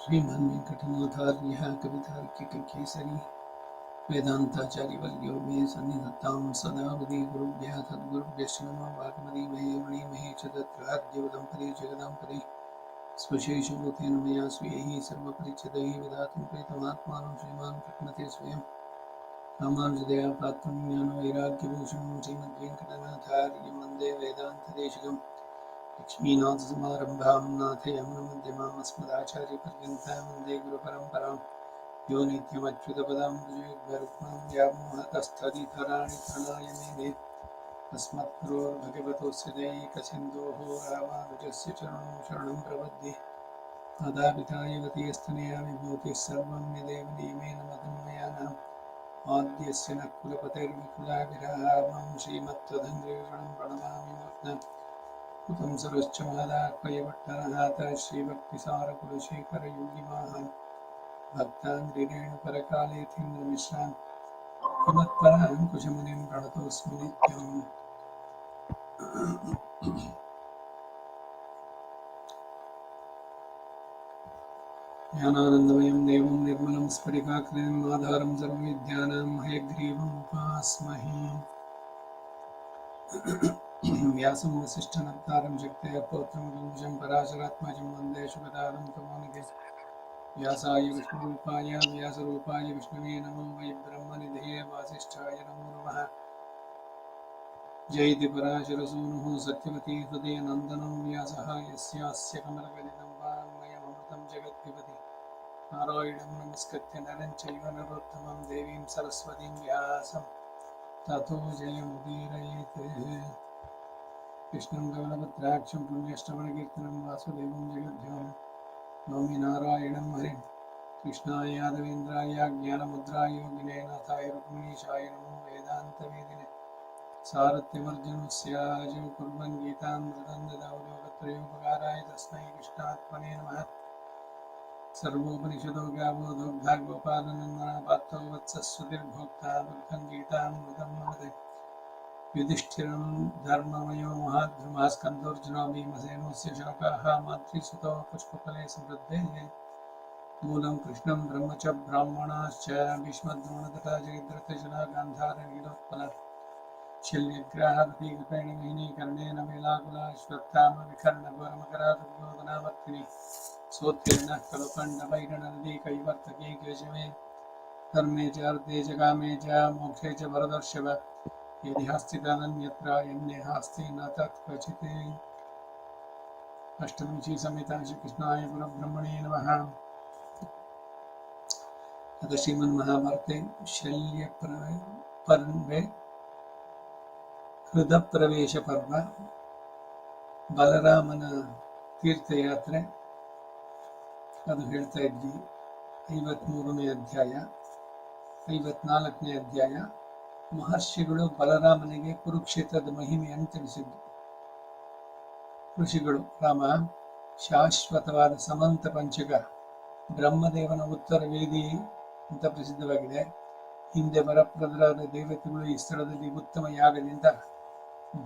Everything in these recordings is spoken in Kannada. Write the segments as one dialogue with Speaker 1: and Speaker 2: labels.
Speaker 1: श्रीमन्वेङ्कटनाथार्यः कवितार्किककेसरी वेदान्ताचार्यवर्यो मे सन्निधत्तां सदा हृदि गुरुभ्यः सद्गुरुभ्यश्च नमो वाग्मदीमहे वणिमहे च तत्राद्यवदम्पदे जगदाम्पदे स्वशेषभूतेन मया स्वीयैः सर्वपरिचितैः विधातुं प्रीतमात्मानं श्रीमान् प्रज्ञते स्वयं रामानुजदया पात्रं ज्ञानवैराग्यभूषणं श्रीमद्वेङ्कटनाथार्यं वन्दे वेदान्तदेशिकम् लक्ष्मीनाथसमारम्भां नाथयामुनमध्यमाम् अस्मदाचार्यपर्यन्तां वन्दे गुरुपरम्परां यो नित्यमच्युतपदाम्बुजयुग्मरुक्मां व्यामोहतस्थदितराणि तृणाय मेने अस्मद्गुरोर्भगवतोऽस्य दैकसिन्धोः रामानुजस्य चरणं शरणं प्रपद्ये मातापितायवतीयस्तनया विभूतिः सर्वं यदेव नियमेन मदन्मयानाम् आद्यस्य नः कुलपतेर्विकुलाभिरामं श्रीमत्त्वदङ्घ्रिगणं प्रणमामि मूर्ध्ना उतं सरश्च महदाह्वयभट्टनहात श्रीभक्तिसारकुलशेखरयोगिवाहान् भक्ताङ्घ्रिरेणुपरकालेतीन्द्रमिश्रान् हिमत्पराङ्कुशमुनिं प्रणतोऽस्मि नित्यम् ज्ञानानन्दमयं देवं निर्मलं स्फटिकाकृतिम् आधारं सर्वविद्यानां हयग्रीवम् उपास्महे व्यासं वसिष्ठनप्तारं शक्तया पौत्रं गुञ्जं पराशरात्मजं वन्दे शुभदानं तमोनिधे व्यासाय विष्णुरूपाय विष्णवे नमो वै ब्रह्मनिधये वासिष्ठाय नमो नमः जयति पराशरसूनुः सत्यवती हृदयनन्दनो व्यासः यस्यास्य कमलगलितं वाङ्मयममृतं जगत्पिबति नारायणं नमस्कृत्य नरं चैव नरोत्तमं देवीं सरस्वतीं व्यासं ततो जयमुदीरयेत् कृष्णं गगनपत्राक्षं पुण्यश्रवणकीर्तनं वासुदेवं जगद्ध्यों नौमि नारायणं हरिं कृष्णाय यादवेन्द्राय ज्ञानमुद्राय योगिने नाथाय रुक्मिणीशाय नमो वेदान्तवेदिने सारथ्यमर्जुनस्याजो कुर्वन् गीतामृतं ददातु लोकत्रयोपकाराय तस्मै कृष्णात्मने नमः सर्वोपनिषदो गावो दुग्धा गोपालनन्दना पार्थो वत्सस्वतिर्भोक्ता दुग्धं गीतामृतं नमते युधिष्ठिरं धर्ममयो महाद्रुमः स्कन्दोऽर्जुनो भीमसेनोऽस्य शोकाः मातृसुतो पुष्पफले समृद्धेः मूलं कृष्णं ब्रह्म च ब्राह्मणाश्च भीष्मद्रोणतथा जयद्रथजना गान्धारनीलोत्पल शल्यग्राहप्रतीकपेण गहिनीकर्णेन वेलाकुलाश्वत्थामविकर्णघोरमकरादुर्योधनावर्तिनि सोत्तीर्णः खलु खण्डवैरणनदी कैवर्तके केशवे धर्मे च अर्थे च कामे च मोक्षे च भरतर्षभ ಯದಿ ಹಾಸ್ತಿದಾನನ್ಯತ್ರ ಎನ್ನೆ ಹಾಸ್ತಿ ನ ತತ್ ಕ್ವಚಿತ್. ಅಷ್ಟಮಿ ಸಮೇತ ಶ್ರೀಕೃಷ್ಣಾಯ ಪರಬ್ರಹ್ಮಣೇ ನಮಃ. ಅದು ಶ್ರೀಮನ್ ಮಹಾಭಾರತೆ ಶಲ್ಯ ಪರ್ವೆ ಹೃದ ಪ್ರವೇಶ ಪರ್ವ, ಬಲರಾಮನ ತೀರ್ಥಯಾತ್ರೆ ಅದು ಹೇಳ್ತಾ ಇದ್ವಿ. 53ನೇ ಅಧ್ಯಾಯ, 54ನೇ ಅಧ್ಯಾಯ. ಮಹರ್ಷಿಗಳು ಬಲರಾಮನಿಗೆ ಕುರುಕ್ಷೇತ್ರದ ಮಹಿಮೆಯನ್ನು ತಿಳಿಸಿದ್ದು. ಋಷಿಗಳು ರಾಮ ಶಾಶ್ವತವಾದ ಸಮಂತ ಪಂಚಕ ಬ್ರಹ್ಮದೇವನ ಉತ್ತರ ವೇದಿ ಅಂತ ಪ್ರಸಿದ್ಧವಾಗಿದೆ. ಹಿಂದೆ ವರಪ್ರದರಾದ ದೇವತೆಗಳು ಈ ಸ್ಥಳದಲ್ಲಿ ಉತ್ತಮ ಯಾಗದಿಂದ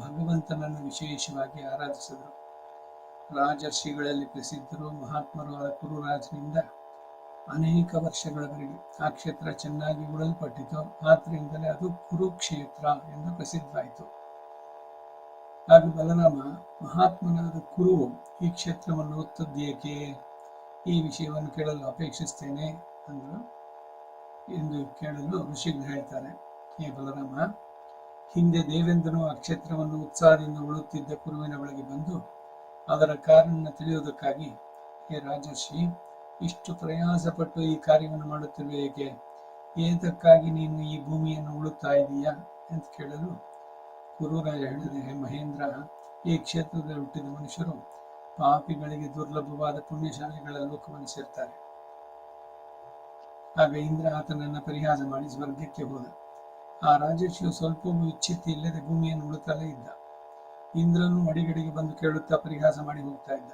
Speaker 1: ಭಗವಂತನನ್ನು ವಿಶೇಷವಾಗಿ ಆರಾಧಿಸಿದರು. ರಾಜರ್ಷಿಗಳಲ್ಲಿ ಪ್ರಸಿದ್ಧರು ಮಹಾತ್ಮರು ಆದ ಕುರುರಾಜನಿಂದ ಅನೇಕ ವರ್ಷಗಳವರೆಗೆ ಆ ಕ್ಷೇತ್ರ ಚೆನ್ನಾಗಿ ಉಳಲ್ಪಟ್ಟಿತು. ಆದ್ದರಿಂದಲೇ ಅದು ಕುರುಕ್ಷೇತ್ರ ಎಂದು ಪ್ರಸಿದ್ಧವಾಯಿತು. ಆಗ ಬಲರಾಮ ಮಹಾತ್ಮನಾದ ಕುರು ಈ ಕ್ಷೇತ್ರವನ್ನು ಒತ್ತದ್ದೇಕೆ, ಈ ವಿಷಯವನ್ನು ಕೇಳಲು ಅಪೇಕ್ಷಿಸ್ತೇನೆ ಅಂದರು ಎಂದು ಕೇಳಲು ಋಷಿಗಳು ಹೇಳ್ತಾರೆ, ಹೇ ಬಲರಾಮ, ಹಿಂದೆ ದೇವೇಂದ್ರನು ಆ ಕ್ಷೇತ್ರವನ್ನು ಉತ್ಸಾಹದಿಂದ ಉಳುತ್ತಿದ್ದ ಕುರುವಿನ ಒಳಗೆ ಬಂದು ಅದರ ಕಾರಣ ತಿಳಿಯುವುದಕ್ಕಾಗಿ, ಹೇ ರಾಜರ್ಷಿ, ಇಷ್ಟು ಪ್ರಯಾಸಪಟ್ಟು ಈ ಕಾರ್ಯವನ್ನು ಮಾಡುತ್ತಿರುವ ಏಕೆ? ಏತಕ್ಕಾಗಿ ನೀನು ಈ ಭೂಮಿಯನ್ನು ಉಳುತ್ತಾ ಇದೀಯಾ ಅಂತ ಕೇಳಲು ಕುರುರಾಜ ಹೇಳಿದೆ, ಹೇ ಮಹೇಂದ್ರ, ಈ ಕ್ಷೇತ್ರದಲ್ಲಿ ಹುಟ್ಟಿದ ಮನುಷ್ಯರು ಪಾಪಿಗಳಿಗೆ ದುರ್ಲಭವಾದ ಪುಣ್ಯಶಾಲಿಗಳ ಲೋಕವನ್ನು ಸೇರ್ತಾರೆ. ಆಗ ಇಂದ್ರ ಆತನನ್ನ ಪರಿಹಾಸ ಮಾಡಿ ಸ್ವರ್ಗಕ್ಕೆ ಹೋದ. ಆ ರಾಜರ್ಷಿಯು ಸ್ವಲ್ಪವೂ ಇಚ್ಛಿತಿ ಇಲ್ಲದೆ ಭೂಮಿಯನ್ನು ಉಳುತ್ತಲೇ ಇದ್ದ. ಇಂದ್ರನು ಅಡಿಗಡಿಗೆ ಬಂದು ಕೇಳುತ್ತಾ ಪರಿಹಾಸ ಮಾಡಿ ಹೋಗ್ತಾ ಇದ್ದ.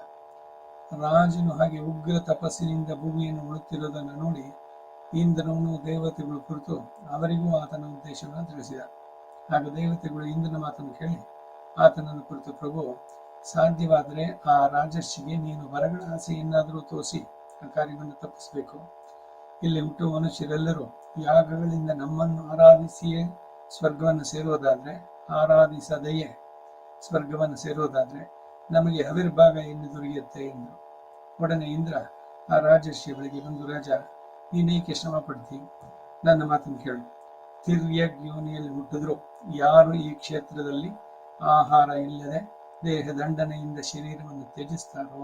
Speaker 1: ರಾಜನು ಹಾಗೆ ಉಗ್ರ ತಪಸ್ಸಿನಿಂದ ಭೂಮಿಯನ್ನು ಉಳುತ್ತಿರುವುದನ್ನು ನೋಡಿ ಇಂದ್ರನು ದೇವತೆಗಳು ಕುರಿತು ಅವರಿಗೂ ಆತನ ಉದ್ದೇಶವನ್ನು ತಿಳಿಸಿದ. ಆಗ ದೇವತೆಗಳು ಇಂದ್ರನ ಮಾತನ್ನು ಕೇಳಿ ಆತನನ್ನು ಕುರಿತು, ಪ್ರಭು, ಸಾಧ್ಯವಾದರೆ ಆ ರಾಜರ್ಷಿಗೆ ನೀನು ವರಗಳ ಆಸೆಯನ್ನಾದರೂ ತೋರಿಸಿ ಆ ಕಾರ್ಯವನ್ನು ತಪ್ಪಿಸಬೇಕು. ಇಲ್ಲಿ ಹುಟ್ಟುವ ಮನುಷ್ಯರೆಲ್ಲರೂ ಯಾಗಗಳಿಂದ ನಮ್ಮನ್ನು ಆರಾಧಿಸಿಯೇ ಸ್ವರ್ಗವನ್ನು ಸೇರುವುದಾದ್ರೆ, ಆರಾಧಿಸದೆಯೇ ಸ್ವರ್ಗವನ್ನು ಸೇರುವುದಾದ್ರೆ ನಮಗೆ ಹವಿರ್ಭಾಗ ಎಲ್ಲಿ ದೊರೆಯುತ್ತೆ ಎಂದರು. ಒಡನೆ ಇಂದ್ರ ಆ ರಾಜರ್ಷಿಯ ಬಳಿಗೆ ಬಂದು, ರಾಜ, ನೀನೇಕೆ ಶ್ರಮ ಪಡ್ತಿ? ನನ್ನ ಮಾತನ್ನು ಕೇಳು. ತಿರ್ಯಗ್ ಯೋನಿಯಲ್ಲಿ ಹುಟ್ಟಿದ್ರು ಯಾರು ಈ ಕ್ಷೇತ್ರದಲ್ಲಿ ಆಹಾರ ಇಲ್ಲದೆ ದೇಹ ದಂಡನೆಯಿಂದ ಶರೀರವನ್ನು ತ್ಯಜಿಸ್ತಾರೋ,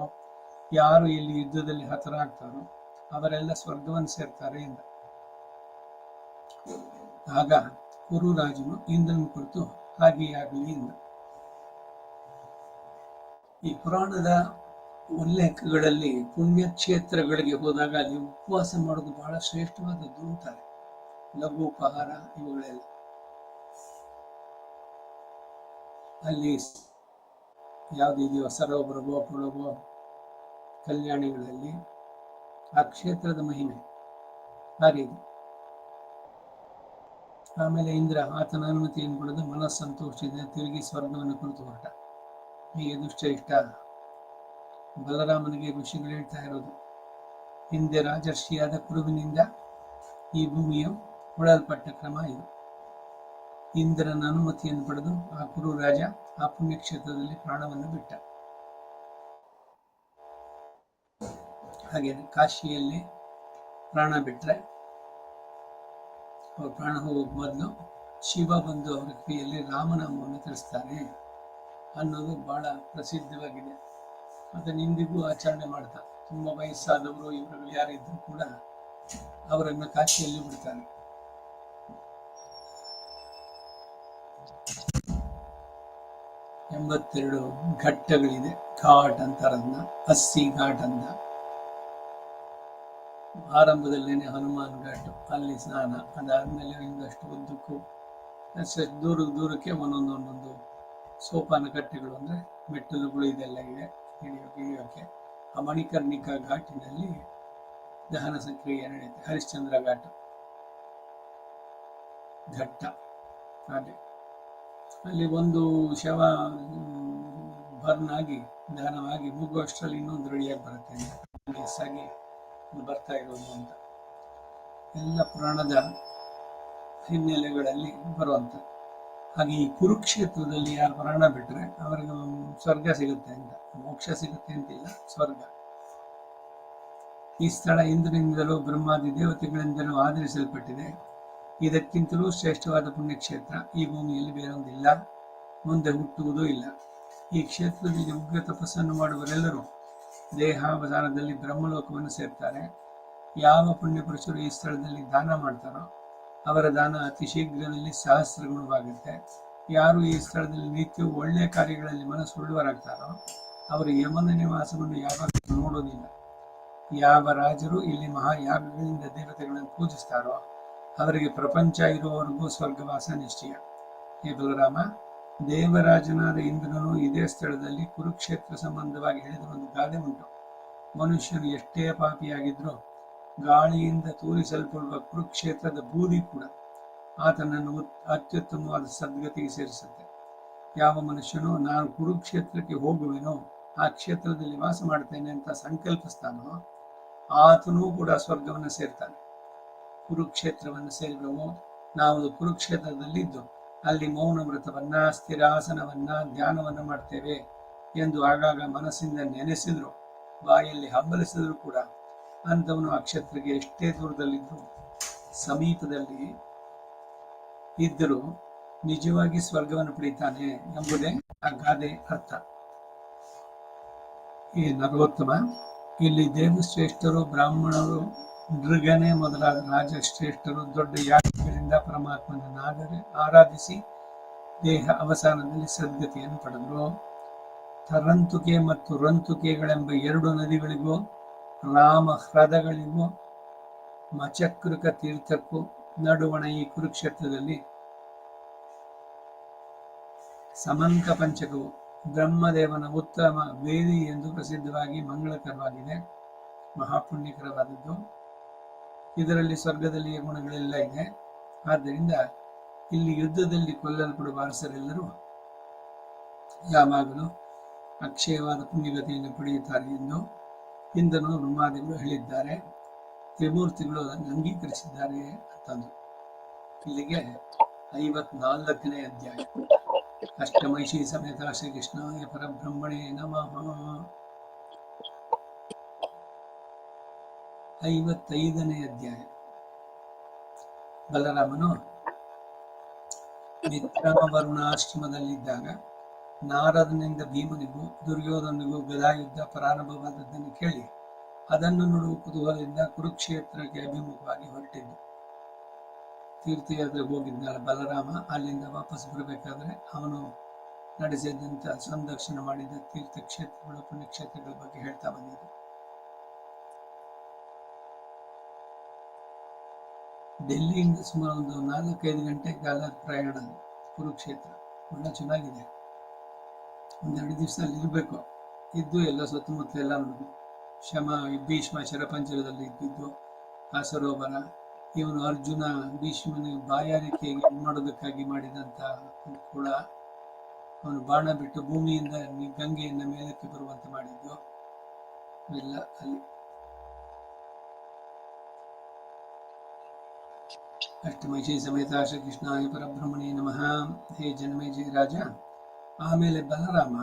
Speaker 1: ಯಾರು ಇಲ್ಲಿ ಯುದ್ಧದಲ್ಲಿ ಹತರಾಗ್ತಾರೋ ಅವರೆಲ್ಲ ಸ್ವರ್ಗವನ್ನು ಸೇರ್ತಾರೆ ಎಂದ. ಆಗ ಕುರುರಾಜನು ಇಂದ್ರನ ಕುರಿತು ಹಾಗೆಯೇ ಆಗಲಿ ಎಂದ. ಈ ಪುರಾಣದ ಉಲ್ಲೇಖಗಳಲ್ಲಿ ಪುಣ್ಯಕ್ಷೇತ್ರಗಳಿಗೆ ಹೋದಾಗ ಅಲ್ಲಿ ಉಪವಾಸ ಮಾಡೋದು ಬಹಳ ಶ್ರೇಷ್ಠವಾದದ್ದು ಅಂತಾರೆ. ಲಘು ಉಪಹಾರ ಇವುಗಳೆಲ್ಲ ಅಲ್ಲಿ ಯಾವುದಿದೆಯೋ ಸರೋವರ ಗೋಕುಳವೋ ಕಲ್ಯಾಣಿಗಳಲ್ಲಿ ಆ ಕ್ಷೇತ್ರದ ಮಹಿಮೆ ಆ ರೀತಿ. ಆಮೇಲೆ ಇಂದ್ರ ಆತನ ಅನುಮತಿಯನ್ನು ಪಡೆದು ಮನಸ್ಸಂತೋಷದಿಂದ ತಿರುಗಿ ಸ್ವರ್ಗವನ್ನು ಕುರಿತು ಹೊರಟ. ಹೀಗೆ ದುಷ್ಟ ಇಷ್ಟ ಬಲರಾಮನಿಗೆ ಋಷಿಗಳು ಹೇಳ್ತಾ ಇರೋದು, ಹಿಂದೆ ರಾಜರ್ಷಿಯಾದ ಕುರುವಿನಿಂದ ಈ ಭೂಮಿಯು ಉಳಲ್ಪಟ್ಟ ಕ್ರಮ ಇದು. ಇಂದ್ರನ ಅನುಮತಿಯನ್ನು ಪಡೆದು ಆ ಕುರು ರಾಜ ಆ ಪುಣ್ಯಕ್ಷೇತ್ರದಲ್ಲಿ ಪ್ರಾಣವನ್ನು ಬಿಟ್ಟ. ಹಾಗೆ ಕಾಶಿಯಲ್ಲಿ ಪ್ರಾಣ ಬಿಟ್ರೆ ಅವ್ರ ಪ್ರಾಣ ಹೋಗೋಕ್ ಮೊದಲು ಶಿವ ಬಂದು ಅವರ ಕ್ರಿಯೆಯಲ್ಲಿ ರಾಮನಾಮವನ್ನು ತಿಳಿಸ್ತಾನೆ ಅನ್ನೋದು ಬಹಳ ಪ್ರಸಿದ್ಧವಾಗಿದೆ. ಅದನ್ನು ಇಂದಿಗೂ ಆಚರಣೆ ಮಾಡ್ತಾರೆ. ತುಂಬಾ ವಯಸ್ಸಾದವರು ಇವರುಗಳು ಯಾರಿದ್ರು ಕೂಡ ಅವರನ್ನು ಕಾಶಿಯಲ್ಲಿ ಬಿಡ್ತಾರೆ. ಎಂಬತ್ತೆರಡು ಘಟ್ಟಗಳಿದೆ. ಘಾಟ್ ಅಂತಾರದನ್ನ, 80 ಘಾಟ್ ಅಂತ. ಆರಂಭದಲ್ಲೇನೆ ಹನುಮಾನ್ ಘಾಟ್, ಅಲ್ಲಿ ಸ್ನಾನ. ಅದಾದ್ಮೇಲೆ ಇನ್ನಷ್ಟು ಉದ್ದಕ್ಕೂ ದೂರಕ್ಕೆ ಒಂದೊಂದು ಸೋಪಾನ ಕಟ್ಟೆಗಳು, ಅಂದ್ರೆ ಮೆಟ್ಟಲುಗಳು ಇದೆಲ್ಲ ಇದೆ ಇಳಿಯೋಕೆ. ಆ ಮಣಿಕರ್ಣಿಕಾ ಘಾಟಿನಲ್ಲಿ ದಹನ ಸಂಕ್ರಿಯೆ ನಡೆಯುತ್ತೆ. ಹರಿಶ್ಚಂದ್ರ ಘಾಟ್ ಘಟ್ಟ. ಹಾಗೆ ಅಲ್ಲಿ ಒಂದು ಶವ ಬರ್ನ್ ಆಗಿ ದಹನವಾಗಿ ಮುಗುವಷ್ಟರಲ್ಲಿ ಇನ್ನೊಂದು ರೆಡಿಯಾಗಿ ಬರುತ್ತೆ. ಸಾಗಿ ಬರ್ತಾ ಇರೋದು ಅಂತ ಎಲ್ಲ ಪುರಾಣದ ಹಿನ್ನೆಲೆಗಳಲ್ಲಿ ಬರುವಂತ. ಹಾಗೆ ಈ ಕುರುಕ್ಷೇತ್ರದಲ್ಲಿ ಯಾರು ಪ್ರಾಣ ಬಿಟ್ರೆ ಅವರಿಗೆ ಸ್ವರ್ಗ ಸಿಗುತ್ತೆ ಅಂತ, ಮೋಕ್ಷ ಸಿಗುತ್ತೆ ಅಂತಿಲ್ಲ, ಸ್ವರ್ಗ. ಈ ಸ್ಥಳ ಇಂದ್ರನಿಂದಲೂ ಬ್ರಹ್ಮಾದಿ ದೇವತೆಗಳಿಂದಲೂ ಆಧರಿಸಲ್ಪಟ್ಟಿದೆ. ಇದಕ್ಕಿಂತಲೂ ಶ್ರೇಷ್ಠವಾದ ಪುಣ್ಯಕ್ಷೇತ್ರ ಈ ಭೂಮಿಯಲ್ಲಿ ಬೇರೊಂದಿಲ್ಲ, ಮುಂದೆ ಹುಟ್ಟುವುದೂ ಇಲ್ಲ. ಈ ಕ್ಷೇತ್ರದಲ್ಲಿ ಉಗ್ರ ತಪಸ್ಸನ್ನು ಮಾಡುವರೆಲ್ಲರೂ ದೇಹಾವಸಾನದಲ್ಲಿ ಬ್ರಹ್ಮಲೋಕವನ್ನು ಸೇರ್ತಾರೆ. ಯಾವ ಪುಣ್ಯ ಪುರುಷರು ಈ ಸ್ಥಳದಲ್ಲಿ ದಾನ ಮಾಡ್ತಾರೋ ಅವರ ದಾನ ಅತಿ ಶೀಘ್ರದಲ್ಲಿ ಸಹಸ್ರಗುಣವಾಗುತ್ತೆ. ಯಾರು ಈ ಸ್ಥಳದಲ್ಲಿ ನಿತ್ಯವೂ ಒಳ್ಳೆಯ ಕಾರ್ಯಗಳಲ್ಲಿ ಮನಸ್ಸುಳ್ಳವರಾಗ್ತಾರೋ ಅವರು ಯಮನ ನಿವಾಸವನ್ನು ಯಾವಾಗಲೂ ನೋಡೋದಿಲ್ಲ. ಯಾವ ರಾಜರು ಇಲ್ಲಿ ಮಹಾಯಾಗಗಳಿಂದ ದೇವತೆಗಳನ್ನು ಪೂಜಿಸ್ತಾರೋ ಅವರಿಗೆ ಪ್ರಪಂಚ ಇರುವವರೆಗೂ ಸ್ವರ್ಗವಾಸ ನಿಶ್ಚಯ. ಹೇ ಬಲರಾಮ, ದೇವರಾಜನಾದ ಇಂದ್ರನು ಇದೇ ಸ್ಥಳದಲ್ಲಿ ಕುರುಕ್ಷೇತ್ರ ಸಂಬಂಧವಾಗಿ ಹೇಳಿದ ಒಂದು ಗಾದೆ ಉಂಟು. ಮನುಷ್ಯನು ಎಷ್ಟೇ ಪಾಪಿಯಾಗಿದ್ರೂ ಗಾಳಿಯಿಂದ ತೂರಿಸಲ್ಪಡುವ ಕುರುಕ್ಷೇತ್ರದ ಬೂದಿ ಕೂಡ ಆತನನ್ನು ಅತ್ಯುತ್ತಮವಾದ ಸದ್ಗತಿಗೆ ಸೇರಿಸುತ್ತೆ. ಯಾವ ಮನುಷ್ಯನು ನಾನು ಕುರುಕ್ಷೇತ್ರಕ್ಕೆ ಹೋಗುವೆನೋ, ಆ ಕ್ಷೇತ್ರದಲ್ಲಿ ವಾಸ ಮಾಡ್ತೇನೆ ಅಂತ ಸಂಕಲ್ಪಿಸ್ತಾನೋ ಆತನೂ ಕೂಡ ಸ್ವರ್ಗವನ್ನು ಸೇರ್ತಾನೆ. ಕುರುಕ್ಷೇತ್ರವನ್ನು ಸೇರಿದವು ನಾವು ಕುರುಕ್ಷೇತ್ರದಲ್ಲಿದ್ದು ಅಲ್ಲಿ ಮೌನ ವ್ರತವನ್ನ, ಸ್ಥಿರಾಸನವನ್ನ, ಧ್ಯಾನವನ್ನ ಮಾಡ್ತೇವೆ ಎಂದು ಆಗಾಗ ಮನಸ್ಸಿಂದ ನೆನೆಸಿದ್ರು, ಬಾಯಲ್ಲಿ ಹಂಬಲಿಸಿದ್ರು ಕೂಡ ಅಂಥವನು ಆ ಕ್ಷೇತ್ರಕ್ಕೆ ಎಷ್ಟೇ ದೂರದಲ್ಲಿದ್ರು ಸಮೀಪದಲ್ಲಿ ಇದ್ದರೂ ನಿಜವಾಗಿ ಸ್ವರ್ಗವನ್ನು ಪಡೀತಾನೆ ಎಂಬುದೇ ಆ ಗಾದೆ ಅರ್ಥ. ಈ ನರೋತ್ತಮ, ಇಲ್ಲಿ ದೇವಶ್ರೇಷ್ಠರು, ಬ್ರಾಹ್ಮಣರು, ನೃಗನೆ ಮೊದಲಾದ ರಾಜಶ್ರೇಷ್ಠರು ದೊಡ್ಡ ಯಾಗಗಳಿಂದ ಪರಮಾತ್ಮನನ್ನು ಆರಾಧಿಸಿ ದೇಹ ಅವಸಾನದಲ್ಲಿ ಸದ್ಗತಿಯನ್ನು ಪಡೆದರು. ತರಂತುಕೆ ಮತ್ತು ರಂತುಕೆಗಳೆಂಬ ಎರಡು ನದಿಗಳಿಗೂ, ರಾಮ ಹ್ರದಗಳಿಗೂ, ಮಚಕೃಕ ತೀರ್ಥಕ್ಕೂ ನಡುವಣ ಈ ಕುರುಕ್ಷೇತ್ರದಲ್ಲಿ ಸಮಂತ ಪಂಚಕವು ಬ್ರಹ್ಮದೇವನ ಉತ್ತಮ ವೇದಿ ಎಂದು ಪ್ರಸಿದ್ಧವಾಗಿ ಮಂಗಳಕರವಾಗಿದೆ, ಮಹಾಪುಣ್ಯಕರವಾದದ್ದು. ಇದರಲ್ಲಿ ಸ್ವರ್ಗದಲ್ಲಿಯ ಗುಣಗಳೆಲ್ಲ ಇದೆ. ಆದ್ದರಿಂದ ಇಲ್ಲಿ ಯುದ್ಧದಲ್ಲಿ ಕೊಲ್ಲಲ್ಪಡುವ ಅರಸರೆಲ್ಲರೂ ಯಾವಾಗಲೂ ಅಕ್ಷಯವಾದ ಪುಣ್ಯಗತಿಯನ್ನು ಪಡೆಯುತ್ತಾರೆ ಎಂದು ಇಂದನು ಬ್ರಹ್ಮಾದಿಗಳು ಹೇಳಿದ್ದಾರೆ. ತ್ರಿಮೂರ್ತಿಗಳು ಅದನ್ನು ಅಂಗೀಕರಿಸಿದ್ದಾರೆ ಅಂತಂದು. ಇಲ್ಲಿಗೆ 54ನೇ ಅಧ್ಯಾಯ. ಅಷ್ಟಮೈಷಿ ಸಮೇತ ಶ್ರೀಕೃಷ್ಣಾಯ ಪರಬ್ರಹ್ಮಣೇ ನಮಃ. 55ನೇ ಅಧ್ಯಾಯ. ಬಲರಾಮನು ಮಿತ್ರವರುಣಾಶ್ರಮದಲ್ಲಿದ್ದಾಗ ನಾರದನಿಂದ ಭೀಮನಿಗೂ ದುರ್ಯೋಧನಿಗೂ ಗದಾಯುದ್ಧ ಪ್ರಾರಂಭವಾದದ್ದನ್ನು ಕೇಳಿ ಅದನ್ನು ನೋಡುವ ಕುತೂಹಲದಿಂದ ಕುರುಕ್ಷೇತ್ರಕ್ಕೆ ಅಭಿಮುಖವಾಗಿ ಹೊರಟಿದ್ದು. ತೀರ್ಥಯಾತ್ರೆಗೆ ಹೋಗಿದ್ದ ಬಲರಾಮ ಅಲ್ಲಿಂದ ವಾಪಸ್ ಬರಬೇಕಾದ್ರೆ ಅವನು ನಡೆಸಿದಂತ ಸಂದರ್ಶನ ಮಾಡಿದ ತೀರ್ಥಕ್ಷೇತ್ರಗಳು, ಪುಣ್ಯಕ್ಷೇತ್ರಗಳ ಬಗ್ಗೆ ಹೇಳ್ತಾ ಬಂದಿದ್ದ. ಡೆಲ್ಲಿಯಿಂದ ಸುಮಾರು ಒಂದು 4-5 ಗಂಟೆ ಕಾಲದ ಪ್ರಯಾಣ ಕುರುಕ್ಷೇತ್ರ. ಬಹಳ ಚೆನ್ನಾಗಿದೆ. 1-2 ದಿವಸ ಅಲ್ಲಿ ಇರಬೇಕು. ಇದ್ದು ಎಲ್ಲ ಸುತ್ತಮುತ್ತ ಎಲ್ಲ ಭೀಷ್ಮ ಶರಪಂಜರದಲ್ಲಿ ಇದ್ದಿದ್ದು, ಆ ಸರೋವರ, ಇವನು ಅರ್ಜುನ ಭೀಷ್ಮನಿಗೆ ಬಾಯಾರಿಕೆಗೆ ಮಾಡೋದಕ್ಕಾಗಿ ಮಾಡಿದಂತ ಕೂಡ, ಅವನು ಬಾಣ ಬಿಟ್ಟು ಭೂಮಿಯಿಂದ ಗಂಗೆಯನ್ನ ಮೇಲಕ್ಕೆ ಬರುವಂತೆ ಮಾಡಿದ್ದು ಎಲ್ಲ ಅಲ್ಲಿ. ಅಷ್ಟಮೈಷಿ ಸಮೇತ ಶ್ರೀಕೃಷ್ಣಾಯ ಪರಬ್ರಹ್ಮಣೇ ನಮಃ. ಹೇ ಜನಮೇಜಯ ರಾಜ, ಆಮೇಲೆ ಬಲರಾಮ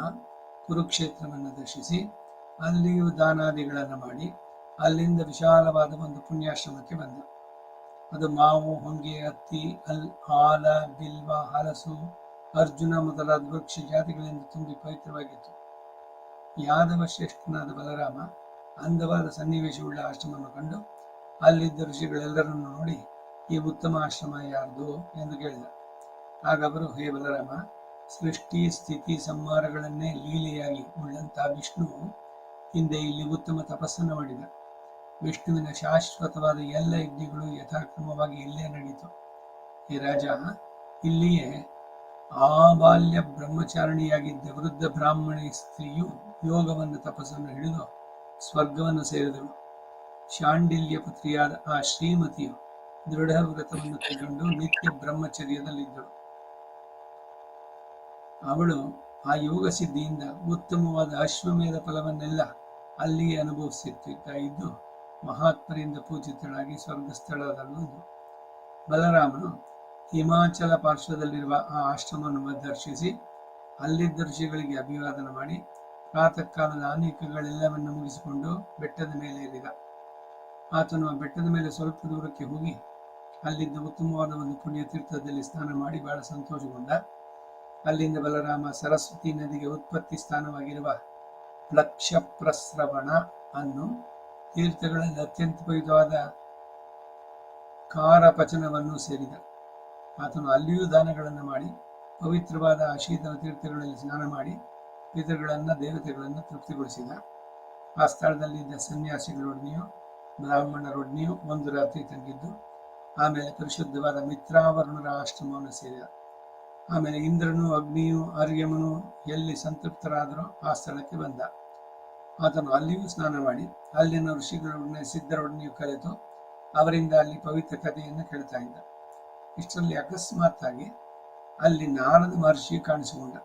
Speaker 1: ಕುರುಕ್ಷೇತ್ರವನ್ನು ದರ್ಶಿಸಿ ಅಲ್ಲಿಯೂ ದಾನಾದಿಗಳನ್ನು ಮಾಡಿ ಅಲ್ಲಿಂದ ವಿಶಾಲವಾದ ಒಂದು ಪುಣ್ಯಾಶ್ರಮಕ್ಕೆ ಬಂದ. ಅದು ಮಾವು, ಹೊಂಗೆ, ಹತ್ತಿ, ಆಲ, ಬಿಲ್ವ, ಹಲಸು, ಅರ್ಜುನ ಮೊದಲಾದ ವೃಕ್ಷ ಜಾತಿಗಳಿಂದ ತುಂಬಿ ಪವಿತ್ರವಾಗಿತ್ತು. ಯಾದವ ಶ್ರೇಷ್ಠನಾದ ಬಲರಾಮ ಅಂದವಾದ ಸನ್ನಿವೇಶವುಳ್ಳ ಆಶ್ರಮವನ್ನು ಕಂಡು ಅಲ್ಲಿದ್ದ ಋಷಿಗಳೆಲ್ಲರನ್ನು ನೋಡಿ, ಈ ಉತ್ತಮ ಆಶ್ರಮ ಯಾರ್ದು ಎಂದು ಕೇಳಿದ. ಆಗ ಅವರು, ಹೇ ಬಲರಾಮ, ಸೃಷ್ಟಿ ಸ್ಥಿತಿ ಸಂಹಾರಗಳನ್ನೇ ಲೀಲೆಯಾಗಿ ಉಳ್ಳಂತ ವಿಷ್ಣು ಹಿಂದೆ ಇಲ್ಲಿ ಉತ್ತಮ ತಪಸ್ಸನ್ನು ಮಾಡಿದ. ವಿಷ್ಣುವಿನ ಶಾಶ್ವತವಾದ ಎಲ್ಲ ಯಜ್ಞಗಳು ಯಥಾಕ್ರಮವಾಗಿ ಇಲ್ಲೇ ನಡೆಯಿತು. ಹೇ ರಾಜ, ಇಲ್ಲಿಯೇ ಆಬಾಲ್ಯ ಬ್ರಹ್ಮಚಾರಿಣಿಯಾಗಿದ್ದ ವೃದ್ಧ ಬ್ರಾಹ್ಮಣಿ ಸ್ತ್ರೀಯು ಯೋಗವನ್ನು ತಪಸ್ಸನ್ನು ಹಿಡಿದು ಸ್ವರ್ಗವನ್ನು ಸೇರಿದಳು. ಶಾಂಡಿಲ್ಯ ಪುತ್ರಿಯಾದ ಆ ಶ್ರೀಮತಿಯು ದೃಢ ವ್ರತವನ್ನು ಕೈಗೊಂಡು ನಿತ್ಯ ಬ್ರಹ್ಮಚರ್ಯದಲ್ಲಿದ್ದಳು. ಅವಳು ಆ ಯೋಗ ಸಿದ್ಧಿಯಿಂದ ಉತ್ತಮವಾದ ಅಶ್ವಮೇಧ ಫಲವನ್ನೆಲ್ಲ ಅಲ್ಲಿಯೇ ಅನುಭವಿಸುತ್ತಾ ಇದ್ದು ಮಹಾತ್ಮರಿಂದ ಪೂಜಿತಳಾಗಿ ಸ್ವರ್ಗಸ್ಥಳದಲ್ಲೂ. ಬಲರಾಮನು ಹಿಮಾಚಲ ಪಾರ್ಶ್ವದಲ್ಲಿರುವ ಆ ಆಶ್ರಮವನ್ನು ದರ್ಶಿಸಿ ಅಲ್ಲಿದ್ದ ಋಷಿಗಳಿಗೆ ಅಭಿವಾದನ ಮಾಡಿ ಪ್ರಾತಃ ಕಾಲದ ಅನೇಕಗಳೆಲ್ಲವನ್ನು ಮುಗಿಸಿಕೊಂಡು ಬೆಟ್ಟದ ಮೇಲೆ ಏರಿದ. ಆತನು ಆ ಬೆಟ್ಟದ ಮೇಲೆ ಸ್ವಲ್ಪ ದೂರಕ್ಕೆ ಹೋಗಿ ಅಲ್ಲಿದ್ದ ಉತ್ತಮವಾದ ಒಂದು ಪುಣ್ಯ ತೀರ್ಥದಲ್ಲಿ ಸ್ನಾನ ಮಾಡಿ ಬಹಳ ಸಂತೋಷಗೊಂಡ. ಅಲ್ಲಿಂದ ಬಲರಾಮ ಸರಸ್ವತಿ ನದಿಗೆ ಉತ್ಪತ್ತಿ ಸ್ಥಾನವಾಗಿರುವ ಪ್ಲಕ್ಷಪ್ರಸ್ರವಣ ಅನ್ನು ತೀರ್ಥಗಳಲ್ಲಿ ಅತ್ಯಂತ ಪವಿತ್ರವಾದ ಕಾರಪಚನವನ್ನು ಸೇರಿದ. ಆತನು ಅಲ್ಲಿಯೂ ದಾನಗಳನ್ನು ಮಾಡಿ ಪವಿತ್ರವಾದ ಶೀತಲ ತೀರ್ಥಗಳಲ್ಲಿ ಸ್ನಾನ ಮಾಡಿ ಪಿತೃಗಳನ್ನ ದೇವತೆಗಳನ್ನು ತೃಪ್ತಿಗೊಳಿಸಿದ. ಆ ಸ್ಥಳದಲ್ಲಿದ್ದ ಸನ್ಯಾಸಿಗಳೊಡನೆಯೂ ಬ್ರಾಹ್ಮಣರೊಡನೆಯೂ ಒಂದು ರಾತ್ರಿ ತಂಗಿದ್ದು ಆಮೇಲೆ ಪರಿಶುದ್ಧವಾದ ಮಿತ್ರಾವರುಣರ ಆಶ್ರಮವನ್ನು ಸೇರಿದ. ಆಮೇಲೆ ಇಂದ್ರನು ಅಗ್ನಿಯು ಆರ್ಯಮನು ಎಲ್ಲಿ ಸಂತೃಪ್ತರಾದರೋ ಆ ಸ್ಥಳಕ್ಕೆ ಬಂದ. ಆತನು ಅಲ್ಲಿಯೂ ಸ್ನಾನ ಮಾಡಿ ಅಲ್ಲಿನ ಋಷಿಗಳೊಡನೆ ಸಿದ್ಧರೊಡನೆಯೂ ಕರೆತು ಅವರಿಂದ ಅಲ್ಲಿ ಪವಿತ್ರ ಕಥೆಯನ್ನು ಕೇಳ್ತಾ ಇದ್ದ. ಇಷ್ಟರಲ್ಲಿ ಅಕಸ್ಮಾತ್ ಆಗಿ ಅಲ್ಲಿ ನಾರದ ಮಹರ್ಷಿ ಕಾಣಿಸಿಕೊಂಡ.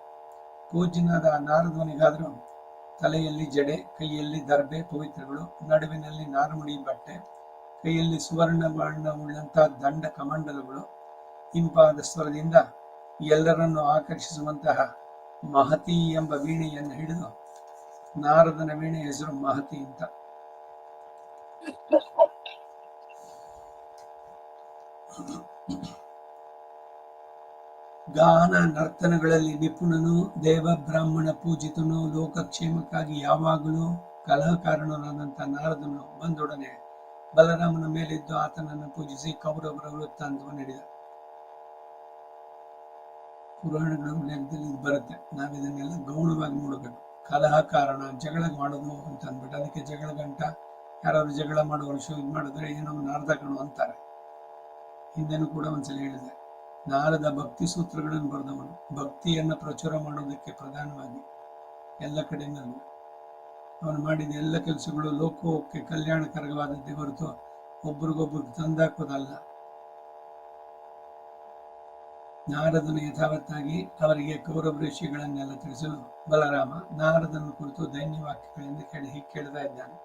Speaker 1: ಪೂಜ್ಯನಾದ ಆ ನಾರದವನಿಗಾದರೂ ತಲೆಯಲ್ಲಿ ಜಡೆ, ಕೈಯಲ್ಲಿ ದರ್ಬೆ ಪವಿತ್ರಗಳು, ನಡುವಿನಲ್ಲಿ ನಾರುಮುಡಿ ಬಟ್ಟೆ, ಕೈಯಲ್ಲಿ ಸುವರ್ಣ ಬಣ್ಣವುಳ್ಳಂತಹ ದಂಡ ಕಮಂಡಲಗಳು, ಇಂಪಾದ ಸ್ವರದಿಂದ ಎಲ್ಲರನ್ನು ಆಕರ್ಷಿಸುವಂತಹ ಮಹತಿ ಎಂಬ ವೀಣೆಯನ್ನು ಹಿಡಿದು, ನಾರದನ ವೀಣೆ ಹೆಸರು ಮಹತಿ ಅಂತ. ಗಾನ ನರ್ತನಗಳಲ್ಲಿ ನಿಪುಣನು, ದೇವ ಬ್ರಾಹ್ಮಣ ಪೂಜಿತನು, ಲೋಕಕ್ಷೇಮಕ್ಕಾಗಿ ಯಾವಾಗಲೂ ಕಲಹಕಾರಣನಾದಂಥ ನಾರದನು ಬಂದೊಡನೆ ಬಲರಾಮನ ಮೇಲಿದ್ದು ಆತನನ್ನು ಪೂಜಿಸಿ ಕೌರವರ ವೃತ್ತಾಂತವನ್ನು ಹಿಡಿದ. ಪುರಾಣಗಳ ಉಲ್ಲೇಖದಲ್ಲಿ ಇದು ಬರುತ್ತೆ. ನಾವಿದನ್ನೆಲ್ಲ ಗೌಣವಾಗಿ ನೋಡಬೇಕು. ಕಲಹ ಕಾರಣ, ಜಗಳ ಮಾಡೋದು ಅಂತ ಅಂದ್ಬಿಟ್ಟು ಅದಕ್ಕೆ ಜಗಳ ಗಂಟ, ಯಾರಾದ್ರು ಜಗಳ ಮಾಡುವ ಇದು ಮಾಡಿದ್ರೆ ಏನೋ ನಾರದ ಕಣು ಅಂತಾರೆ. ಹಿಂದೆನೂ ಕೂಡ ಒಂದ್ಸಲ ಹೇಳಿದೆ, ನಾರದ ಭಕ್ತಿ ಸೂತ್ರಗಳನ್ನು ಬರೆದವನು. ಭಕ್ತಿಯನ್ನ ಪ್ರಚುರ ಮಾಡೋದಕ್ಕೆ ಪ್ರಧಾನವಾಗಿ ಎಲ್ಲ ಕಡೆಯಿಂದಲೂ ಅವನು ಮಾಡಿದ ಎಲ್ಲ ಕೆಲಸಗಳು ಲೋಕಕ್ಕೆ ಕಲ್ಯಾಣಕರವಾದದ್ದೇ ಹೊರತು ಒಬ್ರಿಗೊಬ್ರಿಗೆ ತಂದಾಕೋದಲ್ಲ. ನಾರದನು ಯಥಾವತ್ತಾಗಿ ಅವರಿಗೆ ಕೌರವ ಋಷಿಗಳನ್ನೆಲ್ಲ ತಿಳಿಸಲು ಬಲರಾಮ ನಾರದನ ಕುರಿತು ದೈನ್ಯವಾಕ್ಯಗಳಿಂದ ಕೇಳ್ತಾ ಇದ್ದಾನೆ.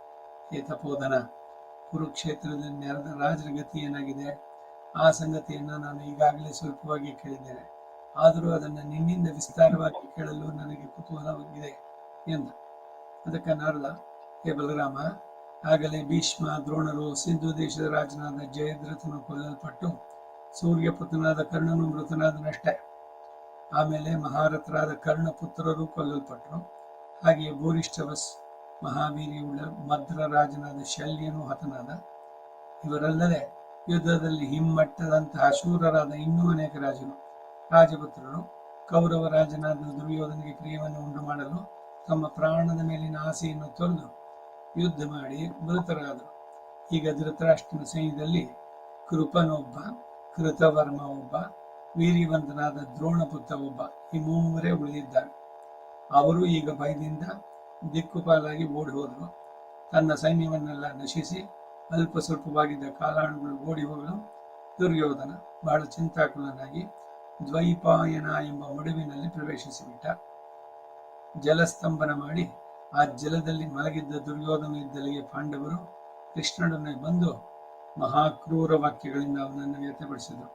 Speaker 1: ಹೇ ತಪೋಧನ, ಕುರುಕ್ಷೇತ್ರದಲ್ಲಿ ನೆರೆದ ರಾಜರ ಗತಿ ಏನಾಗಿದೆ? ಆ ಸಂಗತಿಯನ್ನ ನಾನು ಈಗಾಗಲೇ ಸ್ವಲ್ಪವಾಗಿ ಕೇಳಿದ್ದೇನೆ. ಆದರೂ ಅದನ್ನು ನಿನ್ನಿಂದ ವಿಸ್ತಾರವಾಗಿ ಕೇಳಲು ನನಗೆ ಕುತೂಹಲವಾಗಿದೆ ಎಂದ. ಅದಕ್ಕೆ ನಾರದ, ಹೇ ಬಲರಾಮ, ಆಗಲೇ ಭೀಷ್ಮ, ದ್ರೋಣರು, ಸಿಂಧು ದೇಶದ ರಾಜನಾದ ಜಯದ್ರಥನು ಕೊಲ್ಲಲ್ಪಟ್ಟು ಸೂರ್ಯಪುತ್ರನಾದ ಕರ್ಣನು ಮೃತನಾದನಷ್ಟೇ. ಆಮೇಲೆ ಮಹಾರಥರಾದ ಕರ್ಣ ಪುತ್ರರು ಕೊಲ್ಲಲ್ಪಟ್ಟರು. ಹಾಗೆಯೇ ಭೂರಿಷ್ಠವಸ್ ಮಹಾವೀರ್ಯವುಳ್ಳ ಮದ್ರ ರಾಜನಾದ ಶಲ್ಯನು ಹತನಾದ. ಇವರಲ್ಲದೆ ಯುದ್ಧದಲ್ಲಿ ಹಿಮ್ಮಟ್ಟದಂತಹ ಶೂರರಾದ ಇನ್ನೂ ಅನೇಕ ರಾಜರು, ರಾಜಪುತ್ರರು ಕೌರವ ರಾಜನಾದ ದುರ್ಯೋಧನಿಗೆ ಪ್ರಿಯವನ್ನು ಉಂಟು ಮಾಡಲು ತಮ್ಮ ಪ್ರಾಣದ ಮೇಲಿನ ಆಸೆಯನ್ನು ತೊರೆದು ಯುದ್ಧ ಮಾಡಿ ಮೃತರಾದರು. ಈಗ ಧೃತರಾಷ್ಟ್ರನ ಸೈನ್ಯದಲ್ಲಿ ಕೃಪನೊಬ್ಬ, ಕೃತವರ್ಮ ಒಬ್ಬ, ವೀರ್ಯವಂತನಾದ ದ್ರೋಣಪುತ್ರ ಒಬ್ಬ, ಈ ಮೂವರೇ ಉಳಿದಿದ್ದಾರೆ. ಅವರು ಈಗ ಭಯದಿಂದ ದಿಕ್ಕುಪಾಲಾಗಿ ಓಡಿ ಹೋದರು. ತನ್ನ ಸೈನ್ಯವನ್ನೆಲ್ಲ ನಶಿಸಿ ಅಲ್ಪ ಸ್ವಲ್ಪವಾಗಿದ್ದ ಕಾಲಾಳುಗಳು ಓಡಿ ಹೋಗಲು ದುರ್ಯೋಧನ ಬಹಳ ಚಿಂತಾಕುಲನಾಗಿ ದ್ವೈಪಾಯನ ಎಂಬ ಮಡುವಿನಲ್ಲಿ ಪ್ರವೇಶಿಸಿಬಿಟ್ಟ. ಜಲಸ್ತಂಭನ ಮಾಡಿ ಆ ಜಲದಲ್ಲಿ ಮಲಗಿದ್ದ ದುರ್ಯೋಧನ ಇದ್ದಲ್ಲಿಗೆ ಪಾಂಡವರು ಕೃಷ್ಣನೊಡನೆ ಬಂದು ಮಹಾಕ್ರೂರ ವಾಕ್ಯಗಳಿಂದ ಅವನನ್ನು ವ್ಯಥೆಪಡಿಸಿದರು.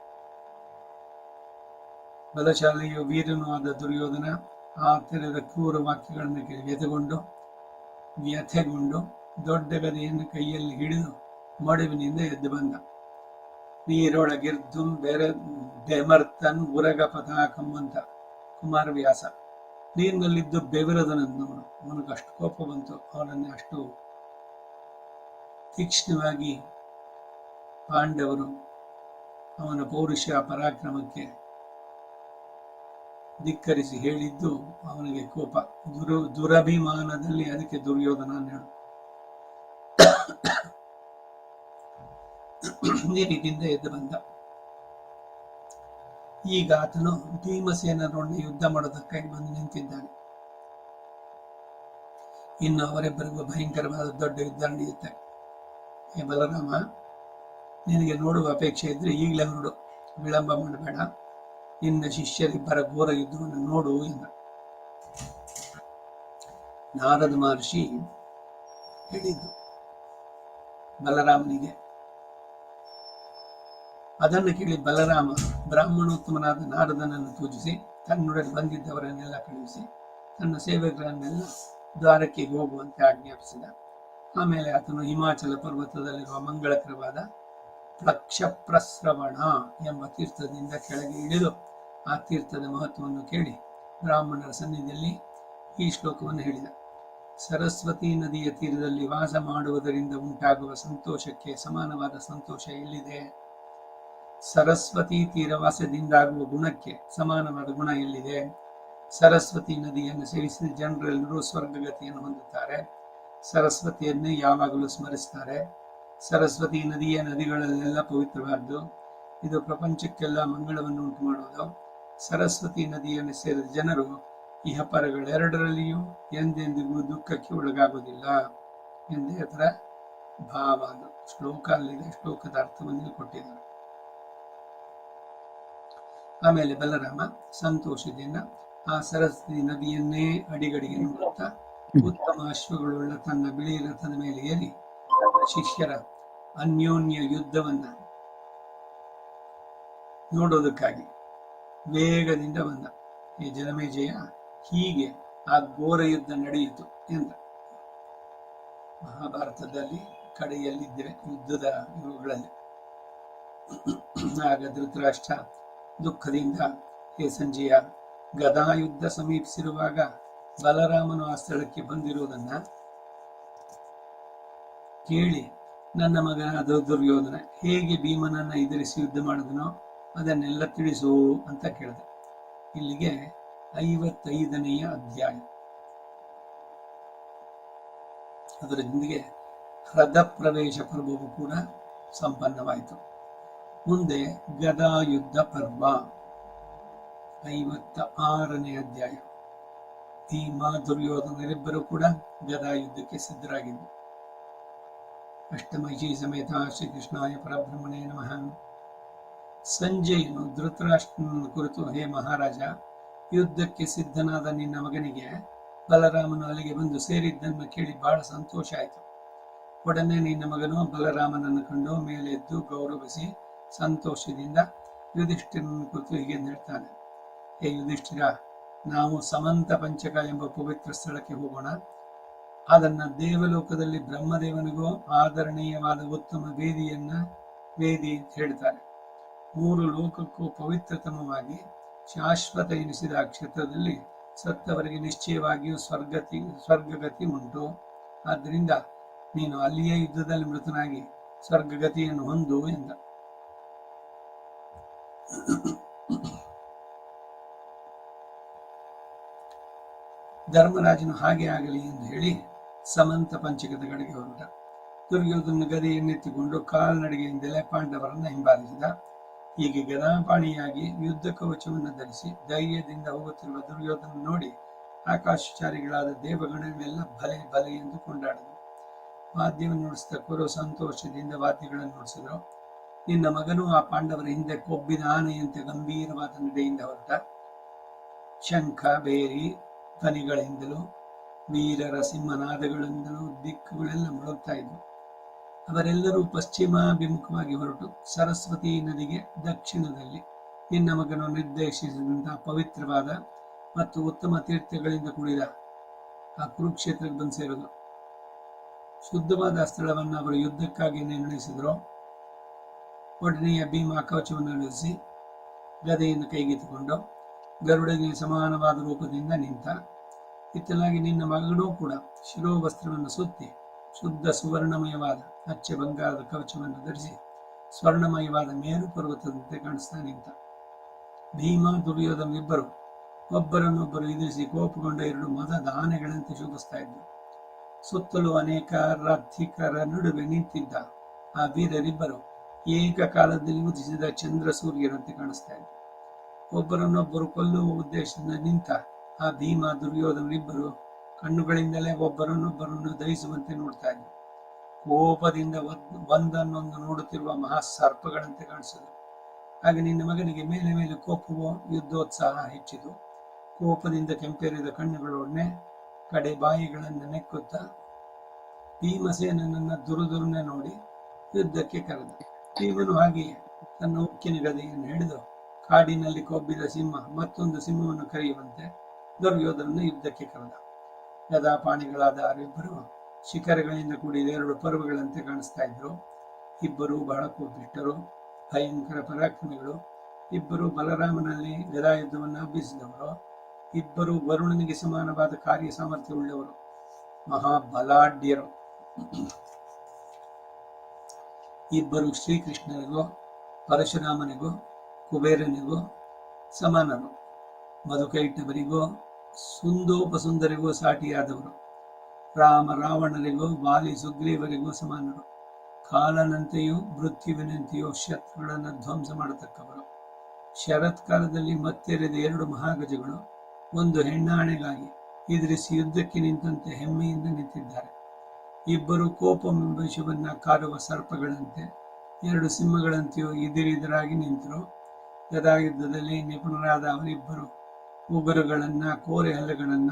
Speaker 1: ಬಲಶಾಲಿಯು ವೀರನೂ ಆದ ದುರ್ಯೋಧನ ಆ ತೆರೆದ ಕ್ರೂರ ವಾಕ್ಯಗಳನ್ನು ವ್ಯಥೆಗೊಂಡು ದೊಡ್ಡ ಗದೆಯನ್ನು ಕೈಯಲ್ಲಿ ಹಿಡಿದು ಮಡುವಿನಿಂದ ಎದ್ದು ಬಂದ. ನೀರೊಳಗಿರ್ದುಂ ಬೆಮರ್ತನ್ ಉರಗ ಪತಾಕಂ ಅಂತ ಕುಮಾರವ್ಯಾಸ. ನೀರಿನಲ್ಲಿದ್ದು ಬೆವರದನನ್ನು ಅವನಿಗೆ ಅಷ್ಟು ಕೋಪ ಬಂತು. ಅವನನ್ನೇ ಅಷ್ಟು ತೀಕ್ಷ್ಣವಾಗಿ ಪಾಂಡವರು ಅವನ ಪೌರುಷ ಪರಾಕ್ರಮಕ್ಕೆ ಧಿಕ್ಕರಿಸಿ ಹೇಳಿದ್ದು ಅವನಿಗೆ ಕೋಪ. ದುರಭಿಮಾನದಲ್ಲಿ ಅದಕ್ಕೆ ದುರ್ಯೋಧನ ಹೇಳು. ನೀರಿನಿಂದ ಎದ್ದು ಬಂದ. ಈಗ ಆತನು ಭೀಮಸೇನರೊಡನೆ ಯುದ್ಧ ಮಾಡೋದಕ್ಕಾಗಿ ಬಂದು ನಿಂತಿದ್ದಾನೆ. ಇನ್ನು ಅವರಿಬ್ಬರಿಗೂ ಭಯಂಕರವಾದ ದೊಡ್ಡ ಯುದ್ಧ ನಡೆಯುತ್ತೆ. ಹೇ ಬಲರಾಮ, ನಿನಗೆ ನೋಡುವ ಅಪೇಕ್ಷೆ ಇದ್ರೆ ಈಗಲೇ ಹೊರಡು, ವಿಳಂಬ ಮಾಡಬೇಡ. ನಿನ್ನ ಶಿಷ್ಯರಿಬ್ಬರ ಘೋರ ಯುದ್ಧವನ್ನು ನೋಡು ಎಂದ. ನಾರದ ಮಹರ್ಷಿ ಹೇಳಿದ್ದು ಬಲರಾಮನಿಗೆ. ಅದನ್ನು ಕೇಳಿ ಬಲರಾಮ ಬ್ರಾಹ್ಮಣೋತ್ತಮನಾದ ನಾರದನನ್ನು ಪೂಜಿಸಿ ತನ್ನೊಡನೆ ಬಂದಿದ್ದವರನ್ನೆಲ್ಲ ಕಳುಹಿಸಿ ತನ್ನ ಸೇವಕರನ್ನೆಲ್ಲ ದ್ವಾರಕ್ಕೆ ಹೋಗುವಂತೆ ಆಜ್ಞಾಪಿಸಿದ. ಆಮೇಲೆ ಆತನು ಹಿಮಾಚಲ ಪರ್ವತದಲ್ಲಿರುವ ಮಂಗಳಕರವಾದ ಪ್ಲಕ್ಷಪ್ರಸ್ರವಣ ಎಂಬ ತೀರ್ಥದಿಂದ ಕೆಳಗೆ ಇಳಿದು ಆ ತೀರ್ಥದ ಮಹತ್ವವನ್ನು ಕೇಳಿ ಬ್ರಾಹ್ಮಣರ ಸನ್ನಿಧಿಯಲ್ಲಿ ಈ ಶ್ಲೋಕವನ್ನು ಹೇಳಿದ. ಸರಸ್ವತಿ ನದಿಯ ತೀರದಲ್ಲಿ ವಾಸ ಮಾಡುವುದರಿಂದ ಉಂಟಾಗುವ ಸಂತೋಷಕ್ಕೆ ಸಮಾನವಾದ ಸಂತೋಷ ಎಲ್ಲಿದೆ? ಸರಸ್ವತಿ ತೀರವಾಸದಿಂದಾಗುವ ಗುಣಕ್ಕೆ ಸಮಾನವಾದ ಗುಣ ಎಲ್ಲಿದೆ? ಸರಸ್ವತಿ ನದಿಯನ್ನು ಸೇವಿಸಿದ ಜನರೆಲ್ಲರೂ ಸ್ವರ್ಗಗತಿಯನ್ನು ಹೊಂದುತ್ತಾರೆ. ಸರಸ್ವತಿಯನ್ನೇ ಯಾವಾಗಲೂ ಸ್ಮರಿಸ್ತಾರೆ. ಸರಸ್ವತಿ ನದಿಗಳಲ್ಲೆಲ್ಲ ಪವಿತ್ರವಾದ್ದು. ಇದು ಪ್ರಪಂಚಕ್ಕೆಲ್ಲ ಮಂಗಳವನ್ನು ಉಂಟು ಮಾಡುವುದು. ಸರಸ್ವತಿ ನದಿಯನ್ನು ಸೇರಿದ ಜನರು ಇಹಪರಗಳೆರಡರಲ್ಲಿಯೂ ಎಂದೆಂದಿಗೂ ದುಃಖಕ್ಕೆ ಒಳಗಾಗುವುದಿಲ್ಲ ಎಂದೇ ಅದರ ಭಾವ. ಅದು ಶ್ಲೋಕ ಅಲ್ಲಿದೆ, ಶ್ಲೋಕದ ಅರ್ಥವನ್ನು ಕೊಟ್ಟಿದ್ದಾರೆ. ಆಮೇಲೆ ಬಲರಾಮ ಸಂತೋಷದಿಂದ ಆ ಸರಸ್ವತಿ ನದಿಯನ್ನೇ ಅಡಿಗಡಿಗೆ ನೋಡುತ್ತಾ ಉತ್ತಮ ಅಶ್ವಗಳುಳ್ಳ ತನ್ನ ಬಿಳಿ ರಥದ ಮೇಲೆ ಏರಿ ಶಿಷ್ಯರ ಅನ್ಯೋನ್ಯ ಯುದ್ಧವನ್ನ ನೋಡೋದಕ್ಕಾಗಿ ವೇಗದಿಂದ ಬಂದ. ಈ ಜನಮೇಜಯ ಹೀಗೆ ಆ ಘೋರ ಯುದ್ಧ ನಡೆಯಿತು ಎಂದ. ಮಹಾಭಾರತದಲ್ಲಿ ಕಡೆಯಲ್ಲಿದ್ದರೆ ಯುದ್ಧದ ಇವುಗಳಲ್ಲಿ. ಆಗ ಧೃತರಾಷ್ಟ್ರ ದುಃಖದಿಂದ, ಹೇ ಸಂಜಯ, ಗದಾಯುದ್ಧ ಸಮೀಪಿಸಿರುವಾಗ ಬಲರಾಮನು ಆ ಸ್ಥಳಕ್ಕೆ ಬಂದಿರುವುದನ್ನ ಕೇಳಿ ನನ್ನ ಮಗನಾದ ದುರ್ಯೋಧನ ಹೇಗೆ ಭೀಮನನ್ನ ಎದುರಿಸಿ ಯುದ್ಧ ಮಾಡಿದನೋ ಅದನ್ನೆಲ್ಲ ತಿಳಿಸು ಅಂತ ಕೇಳಿದ. ಇಲ್ಲಿಗೆ 55ನೇ ಅಧ್ಯಾಯ. ಅದರ ಜೊತೆಗೆ ಹೃದ ಪ್ರವೇಶ ಪರ್ವವು ಕೂಡ ಸಂಪನ್ನವಾಯಿತು. ಮುಂದೆ ಗದಾಯುದ್ಧ ಪರ್ವ 56ನೇ ಅಧ್ಯಾಯ. ಭೀಮ ದುರ್ಯೋಧನರಿಬ್ಬರು ಕೂಡ ಗದಾಯುದ್ಧಕ್ಕೆ ಸಿದ್ಧರಾಗಿದ್ದರು. ಅಷ್ಟಮೈಷಿ ಸಮೇತ ಶ್ರೀಕೃಷ್ಣಾಯ ಪರಬ್ರಹ್ಮಣೇ ನಮಃ. ಸಂಜಯನು ಧೃತರಾಷ್ಟ್ರನ ಕುರಿತು, ಹೇ ಮಹಾರಾಜ, ಯುದ್ಧಕ್ಕೆ ಸಿದ್ಧನಾದ ನಿನ್ನ ಮಗನಿಗೆ ಬಲರಾಮನು ಅಲ್ಲಿಗೆ ಬಂದು ಸೇರಿದ್ದನ್ನು ಕೇಳಿ ಬಹಳ ಸಂತೋಷ ಆಯಿತು. ಒಡನೆ ನಿನ್ನ ಮಗನು ಬಲರಾಮನನ್ನು ಕಂಡು ಮೇಲೆ ಎದ್ದು ಗೌರವಿಸಿ ಸಂತೋಷದಿಂದ ಯುಧಿಷ್ಠಿರನ ಕುರಿತು ಹೀಗೆ ಹೇಳ್ತಾನೆ. ಹೇ ಯುಧಿಷ್ಠಿರ, ನಾವು ಸಮಂತ ಪಂಚಕ ಎಂಬ ಪವಿತ್ರ ಸ್ಥಳಕ್ಕೆ ಹೋಗೋಣ. ಅದನ್ನ ದೇವಲೋಕದಲ್ಲಿ ಬ್ರಹ್ಮದೇವನಿಗೂ ಆದರಣೀಯವಾದ ಉತ್ತಮ ವೇದಿ ಅಂತ ಹೇಳ್ತಾರೆ. 3 ಲೋಕಕ್ಕೂ ಪವಿತ್ರತಮವಾಗಿ ಶಾಶ್ವತ ಎನಿಸಿದ ಆ ಕ್ಷೇತ್ರದಲ್ಲಿ ಸತ್ತವರಿಗೆ ನಿಶ್ಚಯವಾಗಿಯೂ ಸ್ವರ್ಗಗತಿ ಉಂಟು. ಆದ್ದರಿಂದ ನೀನು ಅಲ್ಲಿಯೇ ಯುದ್ಧದಲ್ಲಿ ಮೃತನಾಗಿ ಸ್ವರ್ಗಗತಿಯನ್ನು ಹೊಂದು ಎಂದ. ಧರ್ಮರಾಜನು ಹಾಗೆ ಆಗಲಿ ಎಂದು ಹೇಳಿ ಸಮಂತ ಪಂಚಕದ ಕಡೆಗೆ ಹೊರಟ. ದುರ್ಯೋಧನ ಗದೆಯನ್ನೆತ್ತಿಕೊಂಡು ಕಾಲ್ನಡಿಗೆಯಿಂದಲೇ ಪಾಂಡವರನ್ನು ಹಿಂಬಾಲಿಸಿದ. ಹೀಗೆ ಗದಾಪಾಣಿಯಾಗಿ ಯುದ್ಧ ಕವಚವನ್ನು ಧರಿಸಿ ಧೈರ್ಯದಿಂದ ಹೋಗುತ್ತಿರುವ ದುರ್ಯೋಧನ ನೋಡಿ ಆಕಾಶಚಾರಿಗಳಾದ ದೇವಗಣವೆಲ್ಲ ಭಲೆ ಭಲೆ ಎಂದು ಕೊಂಡಾಡಿದರು. ವಾದ್ಯವನ್ನು ನುಡಿಸಿದ ಕುರು ಸಂತೋಷದಿಂದ ವಾದ್ಯಗಳನ್ನು ನುಡಿಸಿದರು. ನಿನ್ನ ಮಗನು ಆ ಪಾಂಡವರ ಹಿಂದೆ ಕೊಬ್ಬಿದ ಆನೆಯಂತೆ ಗಂಭೀರವಾದ ನಡೆಯಿಂದ ಹೊರಟ. ಶಂಖ ಬೇರಿ ಧ್ವನಿಗಳಿಂದಲೂ ವೀರರ ಸಿಂಹನಾದಗಳಿಂದಲೂ ದಿಕ್ಕುಗಳೆಲ್ಲ ಮುಳುಗ್ತಾ ಇದ್ವು. ಅವರೆಲ್ಲರೂ ಪಶ್ಚಿಮಾಭಿಮುಖವಾಗಿ ಹೊರಟು ಸರಸ್ವತಿ ನದಿಗೆ ದಕ್ಷಿಣದಲ್ಲಿ ನಿನ್ನ ಮಗನು ನಿರ್ದೇಶಿಸಿದಂತಹ ಪವಿತ್ರವಾದ ಮತ್ತು ಉತ್ತಮ ತೀರ್ಥಗಳಿಂದ ಕೂಡಿದ ಆ ಕುರುಕ್ಷೇತ್ರಕ್ಕೆ ಬಂದು ಸೇರಿದರು. ಶುದ್ಧವಾದ ಸ್ಥಳವನ್ನು ಅವರು ಯುದ್ಧಕ್ಕಾಗಿ ನಿರ್ಣಯಿಸಿದರು. ಒಡನೆಯ ಭೀಮ ಕವಚವನ್ನು ಇಳಿಸಿ ಗದೆಯನ್ನು ಕೈಗೆತ್ತಿಕೊಂಡು ಗರುಡಗೆ ಸಮಾನವಾದ ರೂಪದಿಂದ ನಿಂತ. ಇತ್ತಲಾಗಿ ನಿನ್ನ ಮಗನೂ ಕೂಡ ಶಿರೋವಸ್ತ್ರವನ್ನು ಸುತ್ತಿ ಶುದ್ಧ ಸುವರ್ಣಮಯವಾದ ಅಚ್ಚ ಬಂಗಾರದ ಕವಚವನ್ನು ಧರಿಸಿ ಸ್ವರ್ಣಮಯವಾದ ಮೇರು ಪರ್ವತದಂತೆ ಕಾಣಿಸ್ತಾ ನಿಂತ. ಭೀಮ ದುರ್ಯೋಧನರಿಬ್ಬರು ಒಬ್ಬರನ್ನೊಬ್ಬರು ಎದುರಿಸಿ ಕೋಪಗೊಂಡ 2 ಮದದ ಆನೆಗಳಂತೆ ಶೋಭಿಸ್ತಾ ಇದ್ದರು. ಸುತ್ತಲೂ ಅನೇಕ ರಥಿಕರ ನಡುವೆ ನಿಂತಿದ್ದ ಆ ವೀರರಿಬ್ಬರು ಏಕಕಾಲದಲ್ಲಿ ಉದಿಸಿದ ಚಂದ್ರ ಸೂರ್ಯರಂತೆ ಕಾಣಿಸ್ತಾ ಇದ್ದರು. ಒಬ್ಬರನ್ನೊಬ್ಬರು ಕೊಲ್ಲುವ ಉದ್ದೇಶದಿಂದ ನಿಂತ ಆ ಭೀಮ ದುರ್ಯೋಧನರಿಬ್ಬರು ಕಣ್ಣುಗಳಿಂದಲೇ ಒಬ್ಬರನ್ನೊಬ್ಬರನ್ನು ದಹಿಸುವಂತೆ ನೋಡ್ತಾ ಇದ್ದರು. ಕೋಪದಿಂದ ಒಂದನ್ನೊಂದು ನೋಡುತ್ತಿರುವ ಮಹಾಸರ್ಪಗಳಂತೆ ಕಾಣಿಸಿದರು. ಹಾಗೆ ನಿನ್ನ ಮಗನಿಗೆ ಮೇಲೆ ಮೇಲೆ ಕೋಪವೋ ಯುದ್ಧೋತ್ಸಾಹ ಹೆಚ್ಚಿತು. ಕೋಪದಿಂದ ಕೆಂಪೇರಿದ ಕಣ್ಣುಗಳೊಡನೆ ಕಡೆ ಬಾಯಿಗಳನ್ನು ನೆಕ್ಕುತ್ತಾ ಭೀಮಸೇನನನ್ನ ದುರುದುರನೆ ನೋಡಿ ಯುದ್ಧಕ್ಕೆ ಕರೆದ. ಭೀಮನು ಹಾಗೆಯೇ ತನ್ನ ಉಕ್ಕಿನ ಗದೆಯನ್ನು ಹಿಡಿದು ಕಾಡಿನಲ್ಲಿ ಕೊಬ್ಬಿದ ಸಿಂಹ ಮತ್ತೊಂದು ಸಿಂಹವನ್ನು ಕರೆಯುವಂತೆ ದುರ್ಯೋಧನನ್ನು ಯುದ್ಧಕ್ಕೆ ಕರೆದ. ಗದಾಪಾಣಿಗಳಾದ ಅವರಿಬ್ಬರು ಶಿಖರಗಳಿಂದ ಕೂಡಿದ 2 ಪರ್ವಗಳಂತೆ ಕಾಣಿಸ್ತಾ ಇದ್ರು. ಇಬ್ಬರು ಬಹಳ ಕೋಪಿಷ್ಟರು, ಭಯಂಕರ ಪರಾಕ್ರಮಿಗಳು. ಇಬ್ಬರು ಬಲರಾಮನಲ್ಲಿ ಗದಾಯುದ್ಧವನ್ನು ಅಭ್ಯಸಿದವರು. ಇಬ್ಬರು ವರುಣನಿಗೆ ಸಮಾನವಾದ ಕಾರ್ಯ ಸಾಮರ್ಥ್ಯವುಳ್ಳವರು, ಮಹಾಬಲಾಢ್ಯರು. ಇಬ್ಬರು ಶ್ರೀಕೃಷ್ಣನಿಗೂ ಪರಶುರಾಮನಿಗೂ ಕುಬೇರನಿಗೂ ಸಮಾನರು, ಮಧುಕೈಟವರಿಗೂ ಸುಂದೋಪಸುಂದರಿಗೂ ಸಾಟಿಯಾದವರು. ರಾಮ ರಾವಣರಿಗೂ ವಾಲಿ ಸುಗ್ರೀವರಿಗೂ ಸಮಾನರು. ಕಾಲನಂತೆಯೂ ಮೃತ್ಯುವಿನಂತೆಯೂ ಶತ್ರುಗಳನ್ನು ಧ್ವಂಸ ಮಾಡತಕ್ಕವರು. ಶರತ್ಕಾಲದಲ್ಲಿ ಮತ್ತೆರೆದ 2 ಮಹಾಗಜಗಳು ಒಂದು ಹೆಣ್ಣಾಣೆಗಾಗಿ ಎದುರಿಸಿ ಯುದ್ಧಕ್ಕೆ ನಿಂತಂತೆ ಹೆಮ್ಮೆಯಿಂದ ನಿಂತಿದ್ದಾರೆ. ಇಬ್ಬರು ಕೋಪವೆಂಬ ವಿಷವನ್ನ ಕಾರುವ ಸರ್ಪಗಳಂತೆ 2 ಸಿಂಹಗಳಂತೆಯೂ ಎದುರೆದುರಾಗಿ ನಿಂತರು. ಗದಾಯುದ್ಧದಲ್ಲಿ ನಿಪುಣರಾದ ಅವರಿಬ್ಬರು ಉಗುರುಗಳನ್ನ, ಕೋರೆ ಹಲ್ಲುಗಳನ್ನ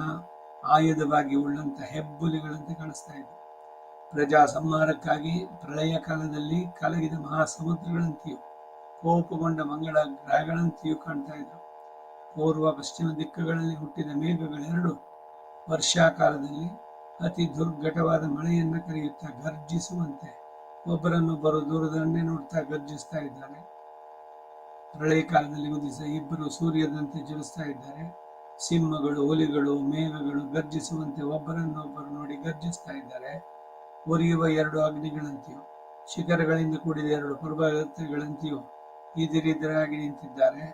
Speaker 1: ಆಯುಧವಾಗಿ ಉಳ್ಳಂತ ಹೆಬ್ಬುಲಿಗಳಂತೆ ಕಾಣಿಸ್ತಾ ಇದ್ರು. ಪ್ರಜಾ ಸಂಹಾರಕ್ಕಾಗಿ ಪ್ರಳಯ ಕಾಲದಲ್ಲಿ ಕಲಗಿದ ಮಹಾಸಮುದ್ರಗಳಂತೆಯೂ ಕೋಪಗೊಂಡ ಮಂಗಳ ಗ್ರಹಗಳಂತೆಯೂ ಕಾಣ್ತಾ ಇದ್ರು. ಪೂರ್ವ ಪಶ್ಚಿಮ ದಿಕ್ಕುಗಳಲ್ಲಿ ಹುಟ್ಟಿದ ಮೇಘಗಳೆರಡು ವರ್ಷಾಕಾಲದಲ್ಲಿ ಅತಿ ದುರ್ಘಟವಾದ ಮಳೆಯನ್ನ ಕರೆಯುತ್ತಾ ಗರ್ಜಿಸುವಂತೆ ಒಬ್ಬರನ್ನೊಬ್ಬರು ದೂರದನ್ನೇ ನೋಡ್ತಾ ಗರ್ಜಿಸ್ತಾ ಇದ್ದಾರೆ. ಪ್ರಳಯ ಕಾಲದಲ್ಲಿ ಉದಿಸ ಇಬ್ಬರು ಸೂರ್ಯದಂತೆ ಜ್ವಲಿಸ್ತಾ ಇದ್ದಾರೆ. ಸಿಂಹಗಳು, ಹುಲಿಗಳು, ಮೇಘಗಳು ಗರ್ಜಿಸುವಂತೆ ಒಬ್ಬರನ್ನೊಬ್ಬರು ನೋಡಿ ಗರ್ಜಿಸ್ತಾ ಇದ್ದಾರೆ. ಉರಿಯುವ 2 ಅಗ್ನಿಗಳಂತೆಯೂ ಶಿಖರಗಳಿಂದ ಕೂಡಿದ 2 ಪರ್ವತಗಳಂತೆಯೂ ಎದುರೆದುರಾಗಿ ನಿಂತಿದ್ದಾರೆ.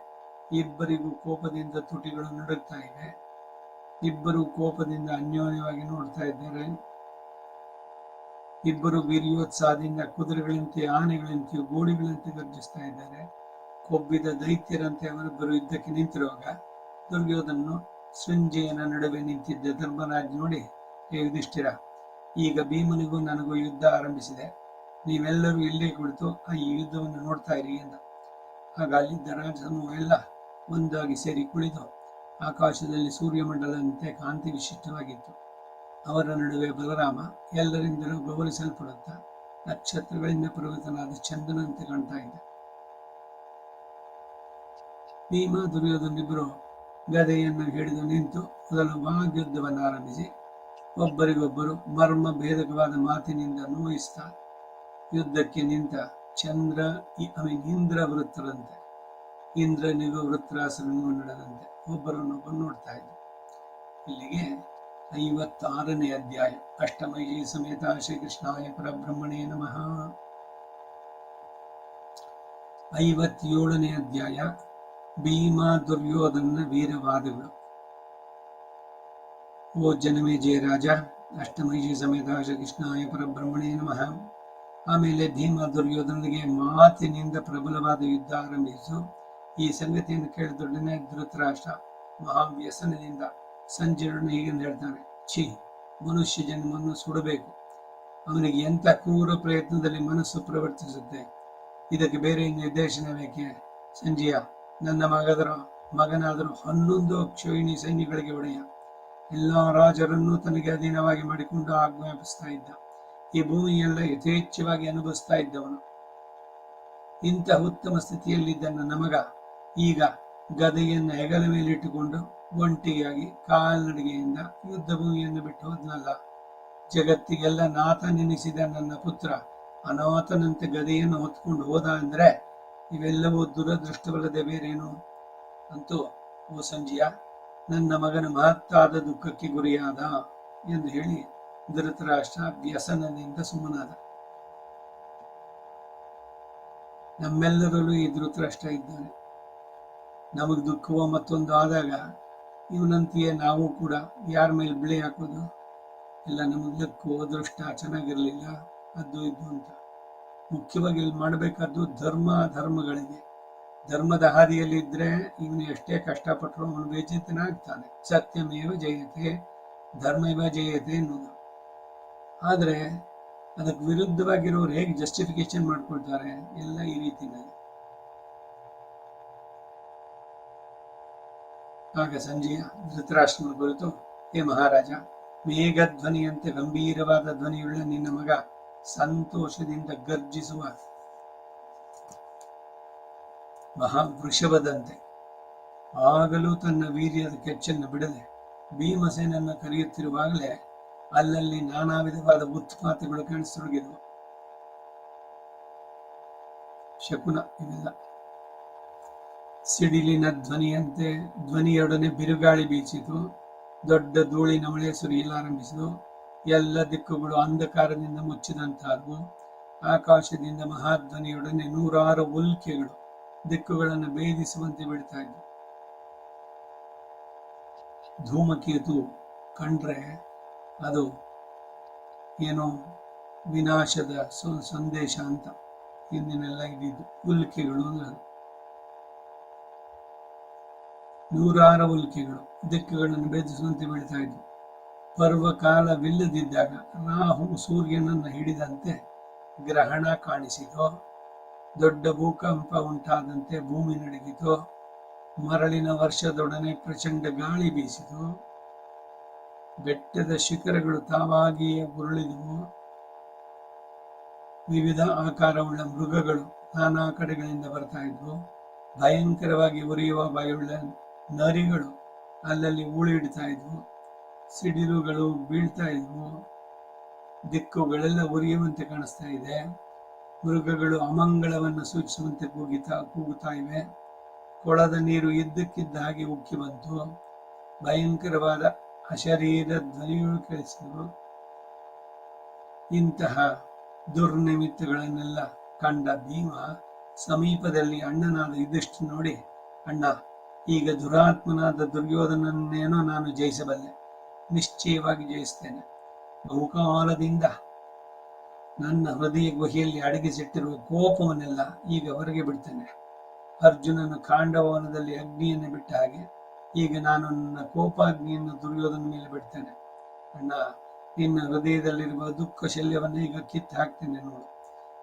Speaker 1: ಇಬ್ಬರಿಗೂ ಕೋಪದಿಂದ ತುಟಿಗಳು ನಡುಗ್ತಾ ಇವೆ. ಇಬ್ಬರು ಕೋಪದಿಂದ ಅನ್ಯೋನ್ಯವಾಗಿ ನೋಡ್ತಾ ಇದ್ದಾರೆ. ಇಬ್ಬರು ವೀರ್ಯೋತ್ಸಾಹದಿಂದ ಕುದುರೆಗಳಂತೆ, ಆನೆಗಳಂತೆಯೂ ಗೋಡಿಗಳಂತೆ ಗರ್ಜಿಸ್ತಾ ಇದ್ದಾರೆ. ಕೊಬ್ಬಿದ ದೈತ್ಯರಂತೆ ಅವರಿಬ್ಬರು ಯುದ್ಧಕ್ಕೆ ನಿಂತಿರುವಾಗ ದುರ್ಯೋಧನನು ಸಂಜಯನ ನಡುವೆ ನಿಂತಿದ್ದ ಧರ್ಮರಾಜ್ ನೋಡಿ, ಹೇ ಯುಧಿಷ್ಠಿರ, ಈಗ ಭೀಮನಿಗೂ ನನಗೂ ಯುದ್ಧ ಆರಂಭಿಸಿದೆ. ನೀವೆಲ್ಲರೂ ಇಲ್ಲೇ ಕುಳಿತು ಈ ಯುದ್ಧವನ್ನು ನೋಡ್ತಾ ಇರಿ ಎಂದ. ಆಗ ಅಲ್ಲಿದ್ದ ರಾಜಸಮೂಹ ಎಲ್ಲ ಒಂದಾಗಿ ಸೇರಿ ಕುಳಿತು ಆಕಾಶದಲ್ಲಿ ಸೂರ್ಯಮಂಡಲದಂತೆ ಕಾಂತಿ ವಿಶಿಷ್ಟವಾಗಿತ್ತು. ಅವರ ನಡುವೆ ಬಲರಾಮ ಎಲ್ಲರಿಂದಲೂ ಗೌರವಿಸಲ್ಪಡುತ್ತಾ ನಕ್ಷತ್ರಗಳಿಂದ ಪರ್ವತನಾದ ಚಂದನಂತೆ ಕಾಣ್ತಾ ಇದ್ದ. ಭೀಮ, ದುರ್ಯೋಧನಿಬ್ಬರು ಗದೆಯನ್ನು ಹಿಡಿದು ನಿಂತು ಮೊದಲು ವಾಗ್ಯುದ್ಧವನ್ನು ಆರಂಭಿಸಿ ಒಬ್ಬರಿಗೊಬ್ಬರು ಮರ್ಮ ಭೇದಕವಾದ ಮಾತಿನಿಂದ ನೋಯಿಸ್ತಾ ಯುದ್ಧಕ್ಕೆ ನಿಂತ ಇಂದ್ರ ವೃತ್ತರಂತೆ, ಇಂದ್ರನಿಗೂ ವೃತ್ರಾಸುರನಿಗೂ ನಡೆದಂತೆ ಒಬ್ಬರನ್ನೊಬ್ಬರು ನೋಡ್ತಾ ಇದ್ರು. ಇಲ್ಲಿಗೆ 56ನೇ ಅಧ್ಯಾಯ. ಅಷ್ಟಮೈಷಿ ಸಮೇತ ಶ್ರೀಕೃಷ್ಣಾಯ ಪರಬ್ರಹ್ಮಣೇ ನಮಃ. 57ನೇ ಅಧ್ಯಾಯ. ಭೀಮ ದುರ್ಯೋಧನ ವೀರವಾದಗಳು. ಓ ಜನಮೇಜಯ ರಾಜ, ಅಷ್ಟಮೈಷಿ ಸಮೇತ ಶ್ರೀಕೃಷ್ಣಾಯ ಪರಬ್ರಹ್ಮಣೇ ನಮಃ. ಆಮೇಲೆ ಭೀಮ ದುರ್ಯೋಧನಿಗೆ ಮಾತಿನಿಂದ ಪ್ರಬಲವಾದ ಯುದ್ಧ ಆರಂಭಿಸು. ಈ ಸಂಗತಿಯನ್ನು ಕೇಳಿದೊಡನೆ ಧೃತರಾಷ್ಟ್ರ ಮಹಾವ್ಯಸನದಿಂದ ಸಂಜಯನನ್ನು ಹೀಗೆಂದು ಹೇಳ್ತಾನೆ, ಛೀ, ಮನುಷ್ಯ ಜನ್ಮವನ್ನು ಸುಡಬೇಕು. ಅವನಿಗೆ ಎಂಥ ಕ್ರೂರ ಪ್ರಯತ್ನದಲ್ಲಿ ಮನಸ್ಸು ಪ್ರವರ್ತಿಸುತ್ತೆ. ಇದಕ್ಕೆ ಬೇರೆ ನಿರ್ದೇಶನ ಬೇಕೆ? ಸಂಜಯ ನನ್ನ ಮಗನಾದರೂ 11 ಅಕ್ಷೋಹಿಣಿ ಸೈನ್ಯಗಳಿಗೆ ಒಡೆಯ. ಎಲ್ಲಾ ರಾಜರನ್ನು ತನಗೆ ಅಧೀನವಾಗಿ ಮಾಡಿಕೊಂಡು ಆಜ್ಞಾಪಿಸ್ತಾ ಇದ್ದ. ಈ ಭೂಮಿಯೆಲ್ಲ ಯಥೇಚ್ಛವಾಗಿ ಅನುಭವಿಸ್ತಾ ಇದ್ದವನು. ಇಂತಹ ಉತ್ತಮ ಸ್ಥಿತಿಯಲ್ಲಿದ್ದ ನನ್ನ ಮಗ ಈಗ ಗದೆಯನ್ನು ಹೆಗಲ ಮೇಲಿಟ್ಟುಕೊಂಡು ಒಂಟಿಯಾಗಿ ಕಾಲ್ನಡಿಗೆಯಿಂದ ಯುದ್ಧ ಭೂಮಿಯನ್ನು ಬಿಟ್ಟು ಹೋದ್ನಲ್ಲ. ಜಗತ್ತಿಗೆಲ್ಲ ನಾಥ ನೆನೆಸಿದ ನನ್ನ ಪುತ್ರ ಅನಾಥನಂತೆ ಗದೆಯನ್ನು ಹೊತ್ಕೊಂಡು ಹೋದ ಅಂದ್ರೆ ಇವೆಲ್ಲವೂ ದುರದೃಷ್ಟವಲ್ಲದೆ ಬೇರೇನು? ಅಂತೂ ಓ ಸಂಜಯ, ನನ್ನ ಮಗನ ಮಹತ್ತಾದ ದುಃಖಕ್ಕೆ ಗುರಿಯಾದ ಎಂದು ಹೇಳಿ ಧೃತರಾಷ್ಟ್ರ ವ್ಯಸನದಿಂದ ಸುಮ್ಮನಾದ. ನಮ್ಮೆಲ್ಲರಲ್ಲೂ ಈ ಧೃತರಾಷ್ಟ್ರ ಇದ್ದಾನೆ. ನಮಗೆ ದುಃಖವೋ ಮತ್ತೊಂದು ಆದಾಗ ಇವನಂತೆಯೇ ನಾವು ಕೂಡ ಯಾರ ಮೇಲೆ ಬಿಳಿ ಹಾಕೋದು? ಎಲ್ಲ ನಮಗೆ ಲಕ್ಕು, ಅದೃಷ್ಟ ಚೆನ್ನಾಗಿರ್ಲಿಲ್ಲ, ಅದು ಇದು ಅಂತ. ಮುಖ್ಯವಾಗಿ ಇಲ್ಲಿ ಮಾಡಬೇಕಾದ್ದು ಧರ್ಮಗಳಿಗೆ. ಧರ್ಮದ ಹಾದಿಯಲ್ಲಿ ಇದ್ರೆ ಇವನು ಎಷ್ಟೇ ಕಷ್ಟಪಟ್ಟರು ಅವನು ಬೇಚಿತನಾಗ್ತಾನೆ. ಸತ್ಯಮೇವ ಜಯತೆ, ಧರ್ಮವ ಜಯತೆ ಎನ್ನುವುದು. ಆದ್ರೆ ಅದಕ್ಕೆ ವಿರುದ್ಧವಾಗಿರೋರು ಹೇಗೆ ಜಸ್ಟಿಫಿಕೇಶನ್ ಮಾಡ್ಕೊಳ್ತಾರೆ? ಎಲ್ಲ ಈ ರೀತಿನಲ್ಲಿ. ಆಗ ಸಂಜಯ ಧೃತರಾಷ್ಟ್ರನ ಕುರಿತು, ಹೇ ಮಹಾರಾಜ, ಮೇಘಧ್ವನಿಯಂತೆ ಗಂಭೀರವಾದ ಧ್ವನಿಯುಳ್ಳ ನಿನ್ನ ಮಗ ಸಂತೋಷದಿಂದ ಗರ್ಜಿಸುವ ಮಹಾವೃಷಭದಂತೆ ಆಗಲೂ ತನ್ನ ವೀರ್ಯದ ಕೆಚ್ಚನ್ನು ಬಿಡದೆ ಭೀಮಸೇನನ್ನು ಕರೆಯುತ್ತಿರುವಾಗಲೇ ಅಲ್ಲಲ್ಲಿ ನಾನಾ ವಿಧವಾದ ಉತ್ಪಾತಗಳು ಕಾಣಿಸತೊಡಗಿದವು. ಶಕುನ ಇವೆಲ್ಲ. ಸಿಡಿಲಿನ ಧ್ವನಿಯೊಡನೆ ಬಿರುಗಾಳಿ ಬೀಸಿತು. ದೊಡ್ಡ ಧೂಳಿನ ಮಳೆ ಸುರಿಯಲಾರಂಭಿಸಿತು. ಎಲ್ಲ ದಿಕ್ಕುಗಳು ಅಂಧಕಾರದಿಂದ ಮುಚ್ಚಿದಂತಾದವು. ಆಕಾಶದಿಂದ ಮಹಾಧ್ವನಿಯೊಡನೆ 100 ಉಲ್ಕೆಗಳು ದಿಕ್ಕುಗಳನ್ನು ಭೇದಿಸುವಂತೆ ಬಿಡ್ತಾ ಇದ್ವು. ಧೂಮಕೇತು ಕಂಡ್ರೆ ಅದು ಏನೋ ವಿನಾಶದ ಸಂದೇಶ ಅಂತ ಹಿಂದಿನೆಲ್ಲ ಇದ್ದಿದ್ದು. ಉಲ್ಕೆಗಳು ಅಂದ್ರೆ 100 ಉಲ್ಕೆಗಳು ದಿಕ್ಕುಗಳನ್ನು ಭೇದಿಸುವಂತೆ ಬಿಡ್ತಾ ಇದ್ವು. ಪರ್ವಕಾಲವಿಲ್ಲದಿದ್ದಾಗ ರಾಹು ಸೂರ್ಯನನ್ನು ಹಿಡಿದಂತೆ ಗ್ರಹಣ ಕಾಣಿಸಿತು. ದೊಡ್ಡ ಭೂಕಂಪ ಉಂಟಾದಂತೆ ಭೂಮಿ ನಡುಗಿತು. ಮರಳಿನ ವರ್ಷದೊಡನೆ ಪ್ರಚಂಡ ಗಾಳಿ ಬೀಸಿತು. ಬೆಟ್ಟದ ಶಿಖರಗಳು ತಾವಾಗಿಯೇ ಉರುಳಿದವು. ವಿವಿಧ ಆಕಾರವುಳ್ಳ ಮೃಗಗಳು ನಾನಾ ಕಡೆಗಳಿಂದ ಬರ್ತಾ ಇದ್ವು. ಭಯಂಕರವಾಗಿ ಉರಿಯುವ ಬಾಯುಳ್ಳ ನರಿಗಳು ಅಲ್ಲಲ್ಲಿ ಊಳಿಡ್ತಾ ಇದ್ವು. ಸಿಡಿಲುಗಳು ಬೀಳ್ತಾ ಇದ್ವು. ದಿಕ್ಕುಗಳೆಲ್ಲ ಉರಿಯುವಂತೆ ಕಾಣಿಸ್ತಾ ಇದೆ. ಮೃಗಗಳು ಅಮಂಗಳವನ್ನು ಸೂಚಿಸುವಂತೆ ಕೂಗುತ್ತಾ ಇವೆ. ಕೊಳದ ನೀರು ಇದ್ದಕ್ಕಿದ್ದ ಹಾಗೆ ಉಕ್ಕಿ ಬಂತು. ಭಯಂಕರವಾದ ಅಶರೀರ ಧ್ವನಿಗಳು ಕೇಳಿಸಿದವು. ಇಂತಹ ದುರ್ನಿಮಿತ್ತಗಳನ್ನೆಲ್ಲ ಕಂಡ ಭೀಮ ಸಮೀಪದಲ್ಲಿ ಅಣ್ಣನಾದ ಯುಧಿಷ್ಠಿರ ನೋಡಿ, ಅಣ್ಣ, ಈಗ ದುರಾತ್ಮನಾದ ದುರ್ಯೋಧನನ್ನೇನೋ ನಾನು ಜಯಿಸಬಲ್ಲೆ, ನಿಶ್ಚಯವಾಗಿ ಜಯಿಸ್ತೇನೆ. ಬಹುಕಾಲದಿಂದ ನನ್ನ ಹೃದಯ ಗುಹೆಯಲ್ಲಿ ಅಡಗಿಸಿಟ್ಟಿರುವ ಕೋಪವನ್ನೆಲ್ಲ ಈಗ ಹೊರಗೆ ಬಿಡ್ತೇನೆ. ಅರ್ಜುನನು ಖಾಂಡವನದಲ್ಲಿ ಅಗ್ನಿಯನ್ನು ಬಿಟ್ಟ ಹಾಗೆ ಈಗ ನಾನು ನನ್ನ ಕೋಪಾಗ್ನಿಯನ್ನು ದುರ್ಯೋಧನ ಮೇಲೆ ಬಿಡ್ತೇನೆ. ಅಣ್ಣ, ನಿನ್ನ ಹೃದಯದಲ್ಲಿರುವ ದುಃಖ ಶಲ್ಯವನ್ನು ಈಗ ಕಿತ್ತು ಹಾಕ್ತೇನೆ ನೋಡು.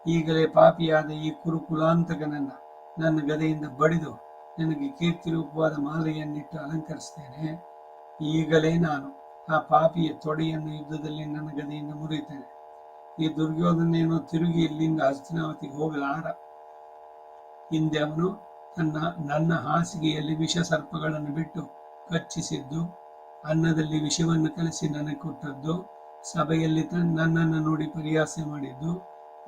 Speaker 1: ಈಗಲೇ ಪಾಪಿಯಾದ ಈ ಕುರುಕುಲಾಂತಕನನ್ನ ನನ್ನ ಗದೆಯಿಂದ ಬಡಿದು ನನಗೆ ಕೀರ್ತಿರೂಪವಾದ ಮಾಲೆಯನ್ನಿಟ್ಟು ಅಲಂಕರಿಸ್ತೇನೆ. ಈಗಲೇ ನಾನು ಆ ಪಾಪಿಯ ತೊಡೆಯನ್ನು ಯುದ್ಧದಲ್ಲಿ ನನ್ನ ಗದೆಯಿಂದ ಮುರಿಯುತ್ತೇನೆ. ಈ ದುರ್ಯೋಧನೇನೋ ತಿರುಗಿ ಇಲ್ಲಿಂದ ಹಸ್ತಿನಾವತಿಗೆ ಹೋಗಲಾರ. ಹಿಂದೆ ಅವನು ನನ್ನ ಹಾಸಿಗೆಯಲ್ಲಿ ವಿಷ ಸರ್ಪಗಳನ್ನು ಬಿಟ್ಟು ಕಚ್ಚಿಸಿದ್ದು, ಅನ್ನದಲ್ಲಿ ವಿಷವನ್ನು ಕಲಸಿ ನನಗೆ ಕೊಟ್ಟದ್ದು, ಸಭೆಯಲ್ಲಿ ನನ್ನನ್ನು ನೋಡಿ ಪರಿಹಾಸ ಮಾಡಿದ್ದು,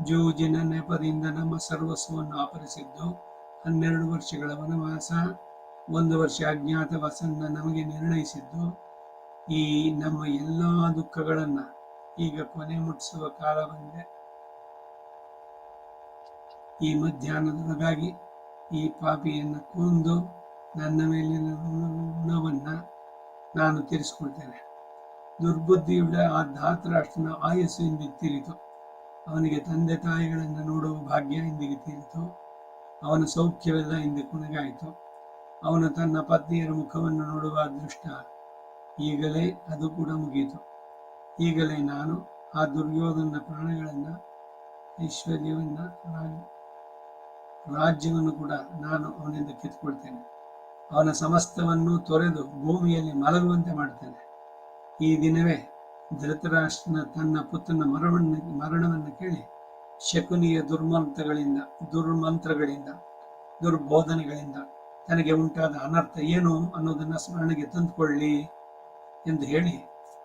Speaker 1: ಜೂಜಿನ ನೆಪದಿಂದ ನಮ್ಮ ಸರ್ವಸ್ವವನ್ನು ಅಪಹರಿಸಿದ್ದು, 12 ವರ್ಷಗಳ ವನವಾಸ, 1 ವರ್ಷ ಅಜ್ಞಾತವಾಸನ್ನ ನಮಗೆ ನಿರ್ಣಯಿಸಿದ್ದು, ಈ ನಮ್ಮ ಎಲ್ಲಾ ದುಃಖಗಳನ್ನ ಈಗ ಕೊನೆ ಮುಟ್ಟಿಸುವ ಕಾಲ ಬಂದಿದೆ. ಈ ಮಧ್ಯಾಹ್ನದೊಳಗಾಗಿ ಈ ಪಾಪಿಯನ್ನು ಕೊಂದು ನನ್ನ ಮೇಲಿನ ಋಣವನ್ನ ನಾನು ತೀರಿಸಿಕೊಳ್ತೇನೆ. ದುರ್ಬುದ್ಧಿಯುಳ್ಳ ಆ ಧಾತರಾಷ್ಟ್ರನ ಆಯಸ್ಸು ಇಂದಿಗೆ ತೀರಿತು. ಅವನಿಗೆ ತಂದೆ ತಾಯಿಗಳನ್ನು ನೋಡುವ ಭಾಗ್ಯ ಇಂದಿಗೆ ತೀರಿತು. ಅವನ ಸೌಖ್ಯವೆಲ್ಲ ಇಂದು ಕೊನೆಗಾಯಿತು. ಅವನು ತನ್ನ ಪತ್ನಿಯರ ಮುಖವನ್ನು ನೋಡುವ ಅದೃಷ್ಟ ಈಗಲೇ ಅದು ಕೂಡ ಮುಗಿಯಿತು. ಈಗಲೇ ನಾನು ಆ ದುರ್ಯೋಧನ ಪ್ರಾಣಗಳನ್ನ, ಐಶ್ವರ್ಯವನ್ನ, ರಾಜ್ಯವನ್ನು ಕೂಡ ನಾನು ಅವನಿಂದ ಕಿತ್ಕೊಳ್ತೇನೆ. ಅವನ ಸಮಸ್ತವನ್ನು ತೊರೆದು ಭೂಮಿಯಲ್ಲಿ ಮಲಗುವಂತೆ ಮಾಡ್ತೇನೆ. ಈ ದಿನವೇ ಧೃತರಾಷ್ಟ್ರನ ತನ್ನ ಪುತ್ರನ ಮರಣವನ್ನು ಕೇಳಿ ಶಕುನಿಯ ದುರ್ಮಂತ್ರಗಳಿಂದ ದುರ್ಬೋಧನೆಗಳಿಂದ ತನಗೆ ಉಂಟಾದ ಅನರ್ಥ ಏನು ಅನ್ನೋದನ್ನ ಸ್ಮರಣೆಗೆ ತಂದುಕೊಳ್ಳಿ ಎಂದು ಹೇಳಿ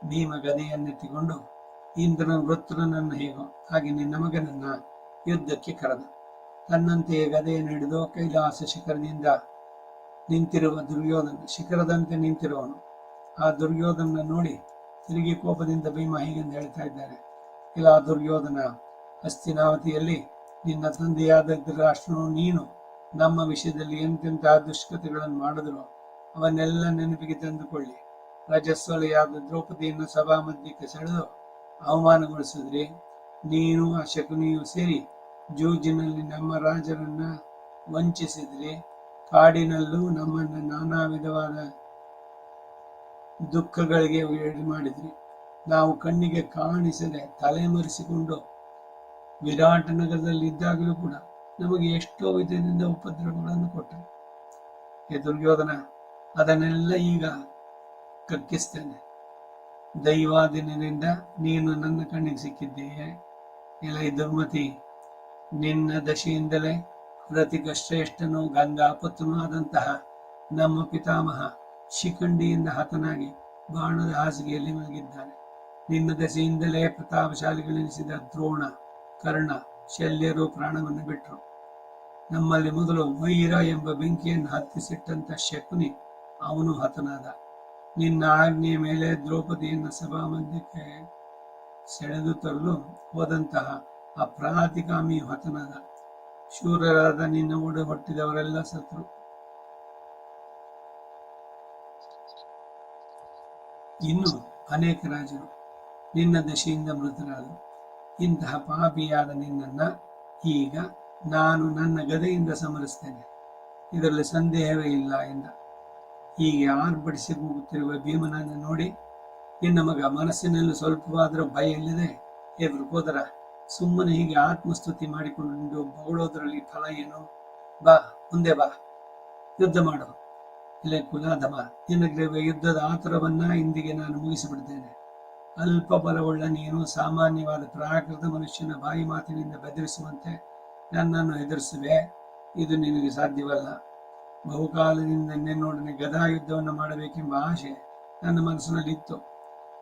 Speaker 1: ಭೀಮ ಗದೆಯನ್ನೆತ್ತಿಕೊಂಡು ಇಂದ್ರನ ವೃತ್ರನನ್ನು ಹೇಗೋ ಹಾಗೆ ನಿನ್ನ ಮಗನನ್ನ ಯುದ್ಧಕ್ಕೆ ಕರೆದ. ತನ್ನಂತೆಯೇ ಗದೆಯನ್ನು ಹಿಡಿದು ಕೈಲಾಸ ಶಿಖರದಿಂದ ನಿಂತಿರುವ ಶಿಖರದಂತೆ ನಿಂತಿರುವವನು ಆ ದುರ್ಯೋಧನ ನೋಡಿ ತಿರುಗಿ ಕೋಪದಿಂದ ಭೀಮ ಹೀಗೆಂದು ಹೇಳ್ತಾ ಇದ್ದಾನೆ. ಇಲ್ಲ ದುರ್ಯೋಧನ, ಹಸ್ತಿನಾವತಿಯಲ್ಲಿ ನಿನ್ನ ತಂದೆಯಾದ ಧೃತರಾಷ್ಟ್ರನು ನೀನು ನಮ್ಮ ವಿಷಯದಲ್ಲಿ ಎಂತೆಂತಹ ದುಷ್ಕೃತ್ಯಗಳನ್ನು ಮಾಡಿದ್ರು ಅವನ್ನೆಲ್ಲ ನೆನಪಿಗೆ ತಂದುಕೊಳ್ಳಿ. ರಜಸ್ವಲೆಯಾದ ದ್ರೌಪದಿಯನ್ನು ಸಭಾ ಮಧ್ಯಕ್ಕೆ ಸೆಳೆದು ಅವಮಾನಗೊಳಿಸಿದ್ರಿ. ನೀನು ಆ ಶಕುನಿಯು ಸೇರಿ ಜೂಜಿನಲ್ಲಿ ನಮ್ಮ ರಾಜರನ್ನ ವಂಚಿಸಿದ್ರಿ. ಕಾಡಿನಲ್ಲೂ ನಮ್ಮನ್ನು ನಾನಾ ವಿಧವಾದ ದುಃಖಗಳಿಗೆ ಎಡೆ ಮಾಡಿದ್ರಿ. ನಾವು ಕಣ್ಣಿಗೆ ಕಾಣಿಸದೆ ತಲೆಮರೆಸಿಕೊಂಡು ವಿರಾಟ ನಗರದಲ್ಲಿ ಇದ್ದಾಗಲೂ ಕೂಡ ನಮಗೆ ಎಷ್ಟೋ ವಿಧದಿಂದ ಉಪದ್ರವಗಳನ್ನು ಕೊಟ್ಟರು. ಹೇ ದುರ್ಯೋಧನ, ಅದನ್ನೆಲ್ಲ ಈಗ ಕಕ್ಕಿಸ್ತೇನೆ. ದೈವಾಧೀನದಿಂದ ನೀನು ನನ್ನ ಕಣ್ಣಿಗೆ ಸಿಕ್ಕಿದ್ದೀಯೆ. ಇಲ್ಲ ಈ ದುರ್ಮತಿ, ನಿನ್ನ ದಶೆಯಿಂದಲೇ ರತಿಕ ಶ್ರೇಷ್ಠನು ಗಂಗಾ ಪುತ್ರನೂ ಆದಂತಹ ನಮ್ಮ ಪಿತಾಮಹ ಶಿಖಂಡಿಯಿಂದ ಹತನಾಗಿ ಬಾಣದ ಹಾಸಿಗೆಯಲ್ಲಿ ಮಲಗಿದ್ದಾನೆ. ನಿನ್ನ ನಮ್ಮಲ್ಲಿ ಮೊದಲು ವೈರ ಎಂಬ ಬೆಂಕಿಯನ್ನು ಹತ್ತಿಸಿಟ್ಟಂತ ಶಕುನಿ ಅವನು ಹತನಾದ. ನಿನ್ನ ಆಜ್ಞೆಯ ಮೇಲೆ ದ್ರೌಪದಿಯನ್ನು ಸಭಾಮಧ್ಯಕ್ಕೆ ಸೆಳೆದು ತರಲು ಹೋದಂತಹ ಆ ಪ್ರಾತಿಗಾಮಿಯು ಹತನಾದ. ಶೂರರಾದ ನಿನ್ನ ಒಡ ಹೊಟ್ಟಿದವರೆಲ್ಲ ಸತ್ರು. ಇನ್ನು ಅನೇಕ ರಾಜರು ನಿನ್ನ ದಶೆಯಿಂದ ಮೃತರಾದರು. ಇಂತಹ ಪಾಪಿಯಾದ ನಿನ್ನನ್ನ ಈಗ ನಾನು ನನ್ನ ಗದೆಯಿಂದ ಸಮರಿಸ್ತೇನೆ, ಇದರಲ್ಲಿ ಸಂದೇಹವೇ ಇಲ್ಲ ಎಂದ. ಹೀಗೆ ಆರ್ಭಟಿಸಿ ಹೋಗುತ್ತಿರುವ ಭೀಮನನ್ನು ನೋಡಿ ನಿನ್ನ ಮಗ ಮನಸ್ಸಿನಲ್ಲಿ ಸ್ವಲ್ಪವಾದರೂ ಭಯ ಇಲ್ಲದೆ, ಹೇ ವೃಕೋದರ, ಸುಮ್ಮನೆ ಹೀಗೆ ಆತ್ಮಸ್ತುತಿ ಮಾಡಿಕೊಂಡು ಬಗಳೋದ್ರಲ್ಲಿ ಫಲ ಏನು? ಬಾ, ಮುಂದೆ ಬಾ, ಯುದ್ಧ ಮಾಡು. ಇಲ್ಲೇ ಕುಲಾಧಮ, ನಿನಗಿರುವ ಯುದ್ಧದ ಆತುರವನ್ನ ಇಂದಿಗೆ ನಾನು ಮುಗಿಸಿಬಿಡ್ತೇನೆ. ಅಲ್ಪ ಬಲವುಳ್ಳ ನೀನು ಸಾಮಾನ್ಯವಾದ ಪ್ರಾಕೃತ ಮನುಷ್ಯನ ಬಾಯಿ ಮಾತಿನಿಂದ ಬೆದರಿಸುವಂತೆ ನನ್ನನ್ನು ಎದುರಿಸುವೆ. ಇದು ನಿನಗೆ ಸಾಧ್ಯವಲ್ಲ. ಬಹುಕಾಲದಿಂದ ನಿನ್ನೊಡನೆ ಗದಾ ಯುದ್ಧವನ್ನು ಮಾಡಬೇಕೆಂಬ ಆಶೆ ನನ್ನ ಮನಸ್ಸಿನಲ್ಲಿತ್ತು.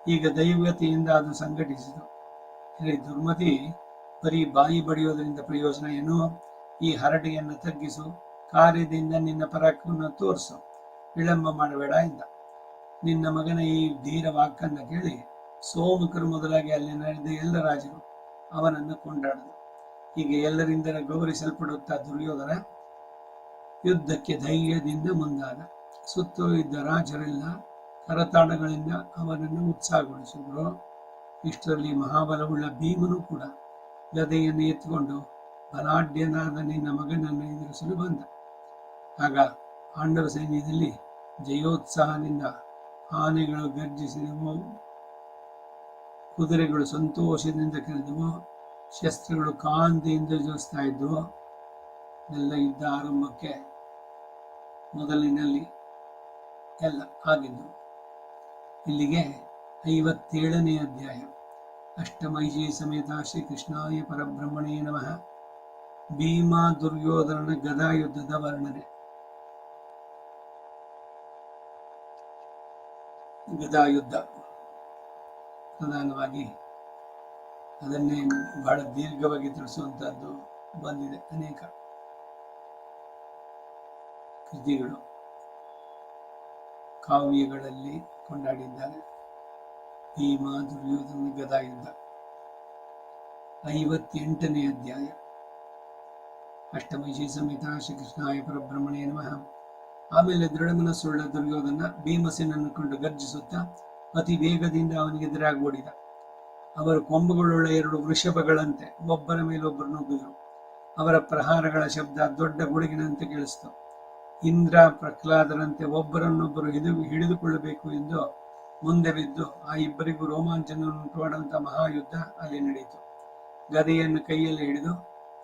Speaker 1: ಈಗ ದೈವತೆಯಿಂದ ಅದು ಸಂಘಟಿಸಿತು. ಹೇ ದುರ್ಮತಿ, ಬರೀ ಬಾಯಿ ಬಡಿಯೋದರಿಂದ ಪ್ರಯೋಜನ ಏನು? ಈ ಹರಟೆಯನ್ನು ತಗ್ಗಿಸು, ಕಾರ್ಯದಿಂದ ನಿನ್ನ ಪರಾಕ್ರಮವನ್ನು ತೋರಿಸು, ವಿಳಂಬ ಮಾಡಬೇಡ ಎಂದ. ನಿನ್ನ ಮಗನ ಈ ಧೀರ ವಾಕ್ಕನ್ನು ಕೇಳಿ ಸೋಮಕರು ಮೊದಲಾಗಿ ಅಲ್ಲಿ ನಡೆದ ಎಲ್ಲ ರಾಜರು ಅವನನ್ನು ಕೊಂಡಾಡರು. ಹೀಗೆ ಎಲ್ಲರಿಂದ ಗೌರವಿಸಲ್ಪಡುತ್ತಾ ದುರ್ಯೋಧನ ಯುದ್ಧಕ್ಕೆ ಧೈರ್ಯದಿಂದ ಮುಂದಾದ. ಸುತ್ತಲೂ ಇದ್ದ ರಾಜರೆಲ್ಲ ಕರತಾಡಗಳಿಂದ ಅವನನ್ನು ಉತ್ಸಾಹಗೊಳಿಸಿದ್ರು. ಇಷ್ಟರಲ್ಲಿ ಮಹಾಬಲವುಳ್ಳ ಭೀಮನು ಕೂಡ ಗದೆಯನ್ನು ಎತ್ತಿಕೊಂಡು ಬಲಾಢ್ಯನಾದ ನಿನ್ನ ಮಗನನ್ನು ಎದುರಿಸಲು ಬಂದ. ಆಗ ಪಾಂಡವ ಸೈನ್ಯದಲ್ಲಿ ಜಯೋತ್ಸಾಹದಿಂದ ಆನೆಗಳು ಗರ್ಜಿಸಿದವು, ಕುದುರೆಗಳು ಸಂತೋಷದಿಂದ ಕೆರೆದವು, ಶಸ್ತ್ರಗಳು ಕಾಂತಿಯಿಂದ ಜೋಸ್ತಾ ಇದ್ದವು. ಎಲ್ಲ ಯುದ್ಧ ಆರಂಭಕ್ಕೆ ಮೊದಲಿನಲ್ಲಿ ಎಲ್ಲ ಆಗಿದ್ದು. ಇಲ್ಲಿಗೆ 57ನೇ ಅಧ್ಯಾಯ. ಅಷ್ಟಮೈಷಿ ಸಮೇತ ಶ್ರೀ ಕೃಷ್ಣಾಯ ಪರಬ್ರಹ್ಮಣೇ ನಮಃ. ಭೀಮ ದುರ್ಯೋಧನನ ಗದಾ ಯುದ್ಧದ ವರ್ಣನೆ. ಗದಾ ಯುದ್ಧ ಪ್ರಧಾನವಾಗಿ ಅದನ್ನೇ ಬಹಳ ದೀರ್ಘವಾಗಿ ತಿಳಿಸುವಂತಹದ್ದು ಬಂದಿದೆ. ಅನೇಕ ಕೃತಿಗಳು ಕಾವ್ಯಗಳಲ್ಲಿ ಕೊಂಡಾಡಿದ್ದಾರೆ. ಭೀಮ ದುರ್ಯೋಧನ ಗದಾ ಯುದ್ಧ 58ನೇ ಅಧ್ಯಾಯ. ಅಷ್ಟಮೈಷಿ ಸಮೇತ ಶ್ರೀಕೃಷ್ಣಾಯ ಪರಬ್ರಹ್ಮಣೇ ನಮಃ. ಆಮೇಲೆ ದೃಢ ಮನಸ್ಸುಳ್ಳ ದುರ್ಯೋಧನ ಭೀಮಸೇನನ್ನು ಕೊಂಡು ಗರ್ಜಿಸುತ್ತಾ ಅತಿ ವೇಗದಿಂದ ಅವನಿಗೆ ಎದುರಾಗಿ ಓಡಿದ. ಅವರ ಕೊಂಬುಗಳುಳ್ಳ 2 ವೃಷಭಗಳಂತೆ ಒಬ್ಬರ ಮೇಲೊಬ್ಬರು ನುಗ್ಗಿದರು. ಅವರ ಪ್ರಹಾರಗಳ ಶಬ್ದ ದೊಡ್ಡ ಗುಡುಗಿನಂತೆ ಕೇಳಿಸಿತು. ಇಂದ್ರ ಪ್ರಹ್ಲಾದರಂತೆ ಒಬ್ಬರನ್ನೊಬ್ಬರು ಹಿಡಿದುಕೊಳ್ಳಬೇಕು ಎಂದು ಮುಂದೆ ಬಿದ್ದು ಆ ಇಬ್ಬರಿಗೂ ರೋಮಾಂಚನವನ್ನು ಮಾಡುವಂತಹ ಮಹಾಯುದ್ಧ ಅಲ್ಲಿ ನಡೆಯಿತು. ಗದೆಯನ್ನು ಕೈಯಲ್ಲಿ ಹಿಡಿದು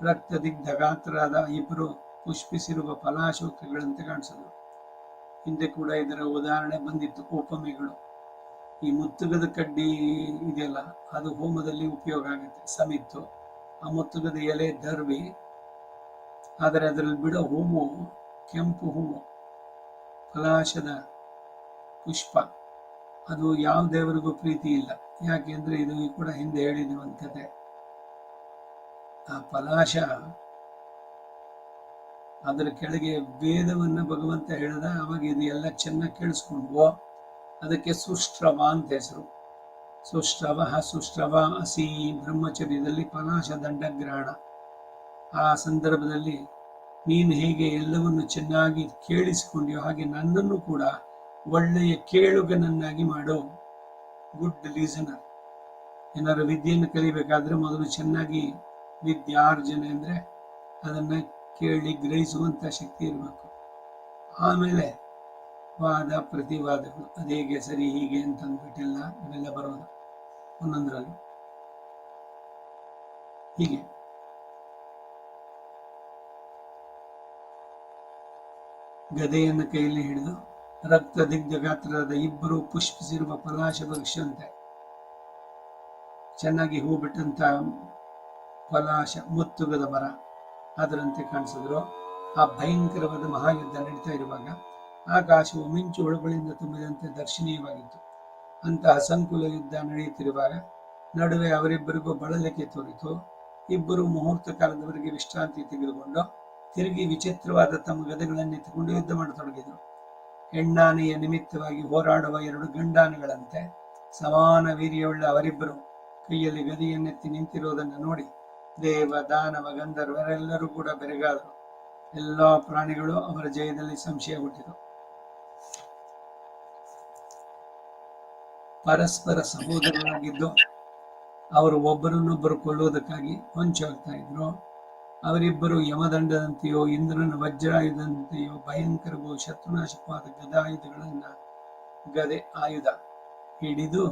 Speaker 1: ರಕ್ತದಿಗ್ಧ ಗಾತ್ರರಾದ ಇಬ್ಬರು ಪುಷ್ಪಿಸಿರುವ ಫಲಾಶೋಕಗಳಂತೆ ಕಾಣಿಸಿದರು. ಹಿಂದೆ ಕೂಡ ಇದರ ಉದಾಹರಣೆ ಬಂದಿತ್ತು, ಉಪಮೆಗಳು. ಈ ಮುತ್ತುಗದ ಕಡ್ಡಿ ಇದೆಯಲ್ಲ, ಅದು ಹೋಮದಲ್ಲಿ ಉಪಯೋಗ ಆಗುತ್ತೆ. ಸಮಿತ್ತು, ಆ ಮುತ್ತುಗದ ಎಲೆ ದರ್ವಿ, ಆದರೆ ಅದರಲ್ಲಿ ಬಿಡೋ ಹೂವು ಕೆಂಪು ಹೂವು, ಫಲಾಶದ ಪುಷ್ಪ. ಅದು ಯಾವ ದೇವರಿಗೂ ಪ್ರೀತಿ ಇಲ್ಲ. ಯಾಕೆಂದ್ರೆ ಇದು ಕೂಡ ಹಿಂದೆ ಹೇಳಿದ ಒಂದು ಕತೆ. ಆ ಫಲಾಶ, ಅದರ ಕೆಳಗೆ ವೇದವನ್ನ ಭಗವಂತ ಹೇಳಿದ. ಅವಾಗ ಇದು ಎಲ್ಲ ಚೆನ್ನಾಗಿ ಕೇಳಿಸ್ಕೊಂಡ್ವೋ. ಅದಕ್ಕೆ ಸುಶ್ರವ ಅಂತ ಹೆಸರು. ಸುಶ್ರವ ಅಸಿ ಬ್ರಹ್ಮಚರ್ಯದಲ್ಲಿ ಫಲಾಶ ದಂಡಗ್ರಹಣ. ಆ ಸಂದರ್ಭದಲ್ಲಿ ನೀನು ಹೇಗೆ ಎಲ್ಲವನ್ನು ಚೆನ್ನಾಗಿ ಕೇಳಿಸಿಕೊಂಡ್ಯೋ ಹಾಗೆ ನನ್ನನ್ನು ಕೂಡ ಒಳ್ಳೆಯ ಕೇಳುಗನನ್ನಾಗಿ ಮಾಡು. Good listener. ಏನಾದ್ರು ವಿದ್ಯೆಯನ್ನು ಕಲಿಬೇಕಾದ್ರೆ ಮೊದಲು ಚೆನ್ನಾಗಿ ವಿದ್ಯಾರ್ಜನೆ ಅಂದ್ರೆ ಅದನ್ನ ಕೇಳಿ ಗ್ರಹಿಸುವಂತ ಶಕ್ತಿ ಇರಬೇಕು. ಆಮೇಲೆ ವಾದ ಪ್ರತಿವಾದಗಳು, ಅದೇಗೆ ಸರಿ ಹೀಗೆ ಅಂತಂದ್ಬಿಟ್ಟೆಲ್ಲ ಇವೆಲ್ಲ ಬರೋದು ಒಂದೊಂದರಲ್ಲೂ. ಹೀಗೆ ಗದೆಯನ್ನು ಕೈಯಲ್ಲಿ ಹಿಡಿದು ರಕ್ತ ದಿಗ್ಧ ಗಾತ್ರದ ಇಬ್ಬರು ಪುಷ್ಪಿಸಿರುವ ಫಲಾಶ ವೃಕ್ಷಂತೆ, ಚೆನ್ನಾಗಿ ಹೂ ಬಿಟ್ಟಂತ ಫಲಾಶ ಮುತ್ತುಗದ ಮರ ಅದರಂತೆ ಕಾಣಿಸಿದ್ರು. ಆ ಭಯಂಕರವಾದ ಮಹಾಯುದ್ಧ ನಡೀತಾ ಇರುವಾಗ ಆಕಾಶವು ಮಿಂಚು ಹೊಳಗಳಿಂದ ತುಂಬಿದಂತೆ ದರ್ಶನೀಯವಾಗಿತ್ತು. ಅಂತಹ ಸಂಕುಲ ಯುದ್ಧ ನಡೆಯುತ್ತಿರುವಾಗ ನಡುವೆ ಅವರಿಬ್ಬರಿಗೂ ಬಳಲಿಕೆ ತೋರಿತು. ಇಬ್ಬರು ಮುಹೂರ್ತ ಕಾಲದವರೆಗೆ ವಿಶ್ರಾಂತಿ ತೆಗೆದುಕೊಂಡು ತಿರುಗಿ ವಿಚಿತ್ರವಾದ ತಮ್ಮ ಗದೆಗಳನ್ನೆತ್ತಿಕೊಂಡು ಯುದ್ಧ ಮಾಡತೊಡಗಿದರು. ಹೆಣ್ಣಾನೆಯ ನಿಮಿತ್ತವಾಗಿ ಹೋರಾಡುವ ಎರಡು ಗಂಡಾನೆಗಳಂತೆ ಸಮಾನ ವೀರ್ಯವುಳ್ಳ ಅವರಿಬ್ಬರು ಕೈಯಲ್ಲಿ ಗದೆಯನ್ನೆತ್ತಿ ನಿಂತಿರುವುದನ್ನು ನೋಡಿ ದೇವ, ದಾನವ, ಗಂಧರ್ವರೆಲ್ಲರೂ ಕೂಡ ಬೆರಗಾದರು. ಎಲ್ಲಾ ಪ್ರಾಣಿಗಳು ಅವರ ಜಯದಲ್ಲಿ ಸಂಶಯ ಹುಟ್ಟಿತು. ಪರಸ್ಪರ ಸಹೋದರರಾಗಿದ್ದು ಅವರು ಒಬ್ಬರನ್ನೊಬ್ಬರು ಕೊಲ್ಲುವುದಕ್ಕಾಗಿ ಹೊಂಚಾಗ್ತಾ ಇದ್ರು. ಅವರಿಬ್ಬರು ಯಮದಂಡದಂತೆಯೋ ಇಂದ್ರನ ವಜ್ರಾಯುಧದಂತೆಯೋ ಭಯಂಕರವೋ ಶತ್ರುನಾಶಕವಾದ ಗದೆ ಆಯುಧ ಹಿಡಿದು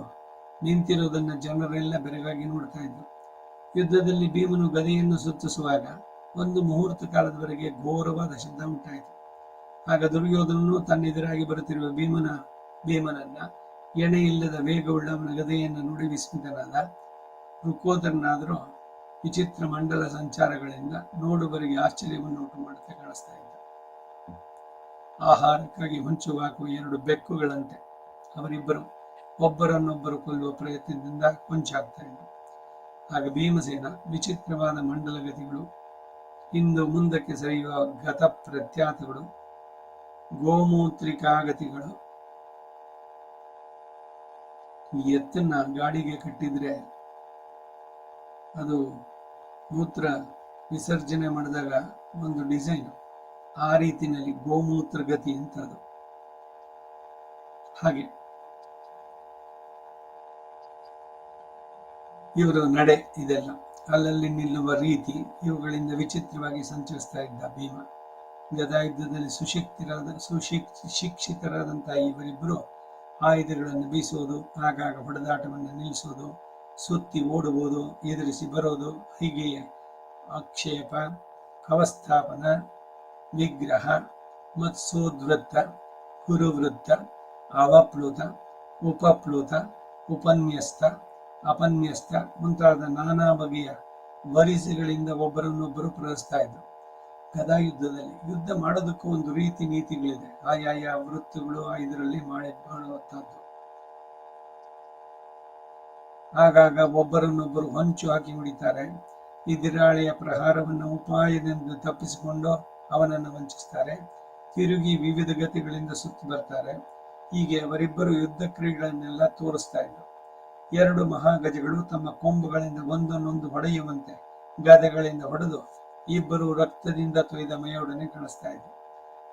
Speaker 1: ನಿಂತಿರುವುದನ್ನ ಜನರೆಲ್ಲ ಬೆರಗಾಗಿ ನೋಡ್ತಾ ಇದ್ರು. ಯುದ್ಧದಲ್ಲಿ ಭೀಮನು ಗದೆಯನ್ನು ಸುತ್ತಿಸುವಾಗ ಒಂದು ಮುಹೂರ್ತ ಕಾಲದವರೆಗೆ ಘೋರವಾದ ಶಬ್ದ ಉಂಟಾಯಿತು. ಆಗ ದುರ್ಯೋಧನನು ತನ್ನೆದುರಾಗಿ ಬರುತ್ತಿರುವ ಭೀಮನನ್ನ ಎಣೆ ಇಲ್ಲದ ವೇಗವುಳ್ಳ ಅವನ ಗದೆಯನ್ನು ನುಡಿ ವಿಸ್ಮಿತನಾದ. ವೃಕೋದರನಾದರೂ ವಿಚಿತ್ರ ಮಂಡಲ ಸಂಚಾರಗಳಿಂದ ನೋಡುವರಿಗೆ ಆಶ್ಚರ್ಯವನ್ನು ಉಂಟು ಮಾಡುತ್ತಾ ಕಾಣಿಸ್ತಾ ಇದ್ದ. ಆಹಾರಕ್ಕಾಗಿ ಹೊಂಚು ಹಾಕುವ ಎರಡು ಬೆಕ್ಕುಗಳಂತೆ ಅವರಿಬ್ಬರು ಒಬ್ಬರನ್ನೊಬ್ಬರು ಕೊಲ್ಲುವ ಪ್ರಯತ್ನದಿಂದ ಹೊಂಚಾಗ್ತಾ ಇದ್ದರು. ಆಗ ಭೀಮಸೇನ ವಿಚಿತ್ರವಾದ ಮಂಡಲ ಗತಿಗಳು, ಇಂದು ಮುಂದಕ್ಕೆ ಸರಿಯುವ ಗತ ಪ್ರತ್ಯಾತಗಳು, ಗೋಮೂತ್ರಿಕಾಗತಿಗಳು, ಎತ್ತನ್ನ ಗಾಡಿಗೆ ಕಟ್ಟಿದ್ರೆ ಅದು ಮೂತ್ರ ವಿಸರ್ಜನೆ ಮಾಡಿದಾಗ ಒಂದು ಡಿಸೈನ್, ಆ ರೀತಿಯಲ್ಲಿ ಗೋಮೂತ್ರ ಗತಿ ಅಂತ ಅದು. ಹಾಗೆ ಇವರ ನಡೆ ಇದೆಲ್ಲ, ಅಲ್ಲಲ್ಲಿ ನಿಲ್ಲುವ ರೀತಿ, ಇವುಗಳಿಂದ ವಿಚಿತ್ರವಾಗಿ ಸಂಚರಿಸ್ತಾ ಇದ್ದ ಭೀಮ. ಗದಾಯುದ್ಧದಲ್ಲಿ ಸುಶಿಕ್ಷಿತರಾದಂತಹ ಇವರಿಬ್ಬರು ಆಯುಧಗಳನ್ನು ಬೀಸುವುದು, ಆಗಾಗ ಹೊಡೆದಾಟವನ್ನು ನಿಲ್ಲಿಸುವುದು, ಸುತ್ತಿ ಓಡುವುದು, ಎದುರಿಸಿ ಬರೋದು, ಹೀಗೆಯೇ ಆಕ್ಷೇಪ, ಕವಸ್ಥಾಪನ, ವಿಗ್ರಹ, ಮತ್ಸೋದ್ವೃತ್ತ, ಕುರುವೃತ್ತ, ಅವಪ್ಲುತ, ಉಪಪ್ಲುತ, ಉಪನ್ಯಸ್ತ, ಅಪನ್ಯಸ್ತ ಮುಂತಾದ ನಾನಾ ಬಗೆಯ ವರಿಸೆಗಳಿಂದ ಒಬ್ಬರನ್ನೊಬ್ಬರು ಪ್ರವಹಿಸ್ತಾ ಇದ್ರು. ಗದಾಯುದ್ಧದಲ್ಲಿ ಯುದ್ಧ ಮಾಡೋದಕ್ಕೂ ಒಂದು ರೀತಿ ನೀತಿಗಳಿದೆ. ಆಯಾಯ ವೃತ್ತಗಳು ಇದರಲ್ಲಿ ಮಾಡುವಂತಹದ್ದು. ಆಗಾಗ ಒಬ್ಬರನ್ನೊಬ್ಬರು ಹೊಂಚು ಹಾಕಿ ಹೊಡಿತಾರೆ. ಎದುರಾಳಿಯ ಪ್ರಹಾರವನ್ನು ಉಪಾಯದಿಂದ ತಪ್ಪಿಸಿಕೊಂಡು ಅವನನ್ನು ವಂಚಿಸ್ತಾರೆ. ತಿರುಗಿ ವಿವಿಧ ಗತಿಗಳಿಂದ ಸುತ್ತಿ ಬರ್ತಾರೆ. ಹೀಗೆ ಅವರಿಬ್ಬರು ಯುದ್ಧ ಕ್ರೀಡೆಗಳನ್ನೆಲ್ಲ ತೋರಿಸ್ತಾ ಇದ್ರು. ಎರಡು ಮಹಾಗಜಗಳು ತಮ್ಮ ಕೊಂಬುಗಳಿಂದ ಒಂದನ್ನೊಂದು ಹೊಡೆಯುವಂತೆ ಗದೆಗಳಿಂದ ಹೊಡೆದು ಇಬ್ಬರು ರಕ್ತದಿಂದ ತೊಯ್ದ ಮೈಯೊಡನೆ ಕಾಣಿಸ್ತಾ ಇದ್ರು.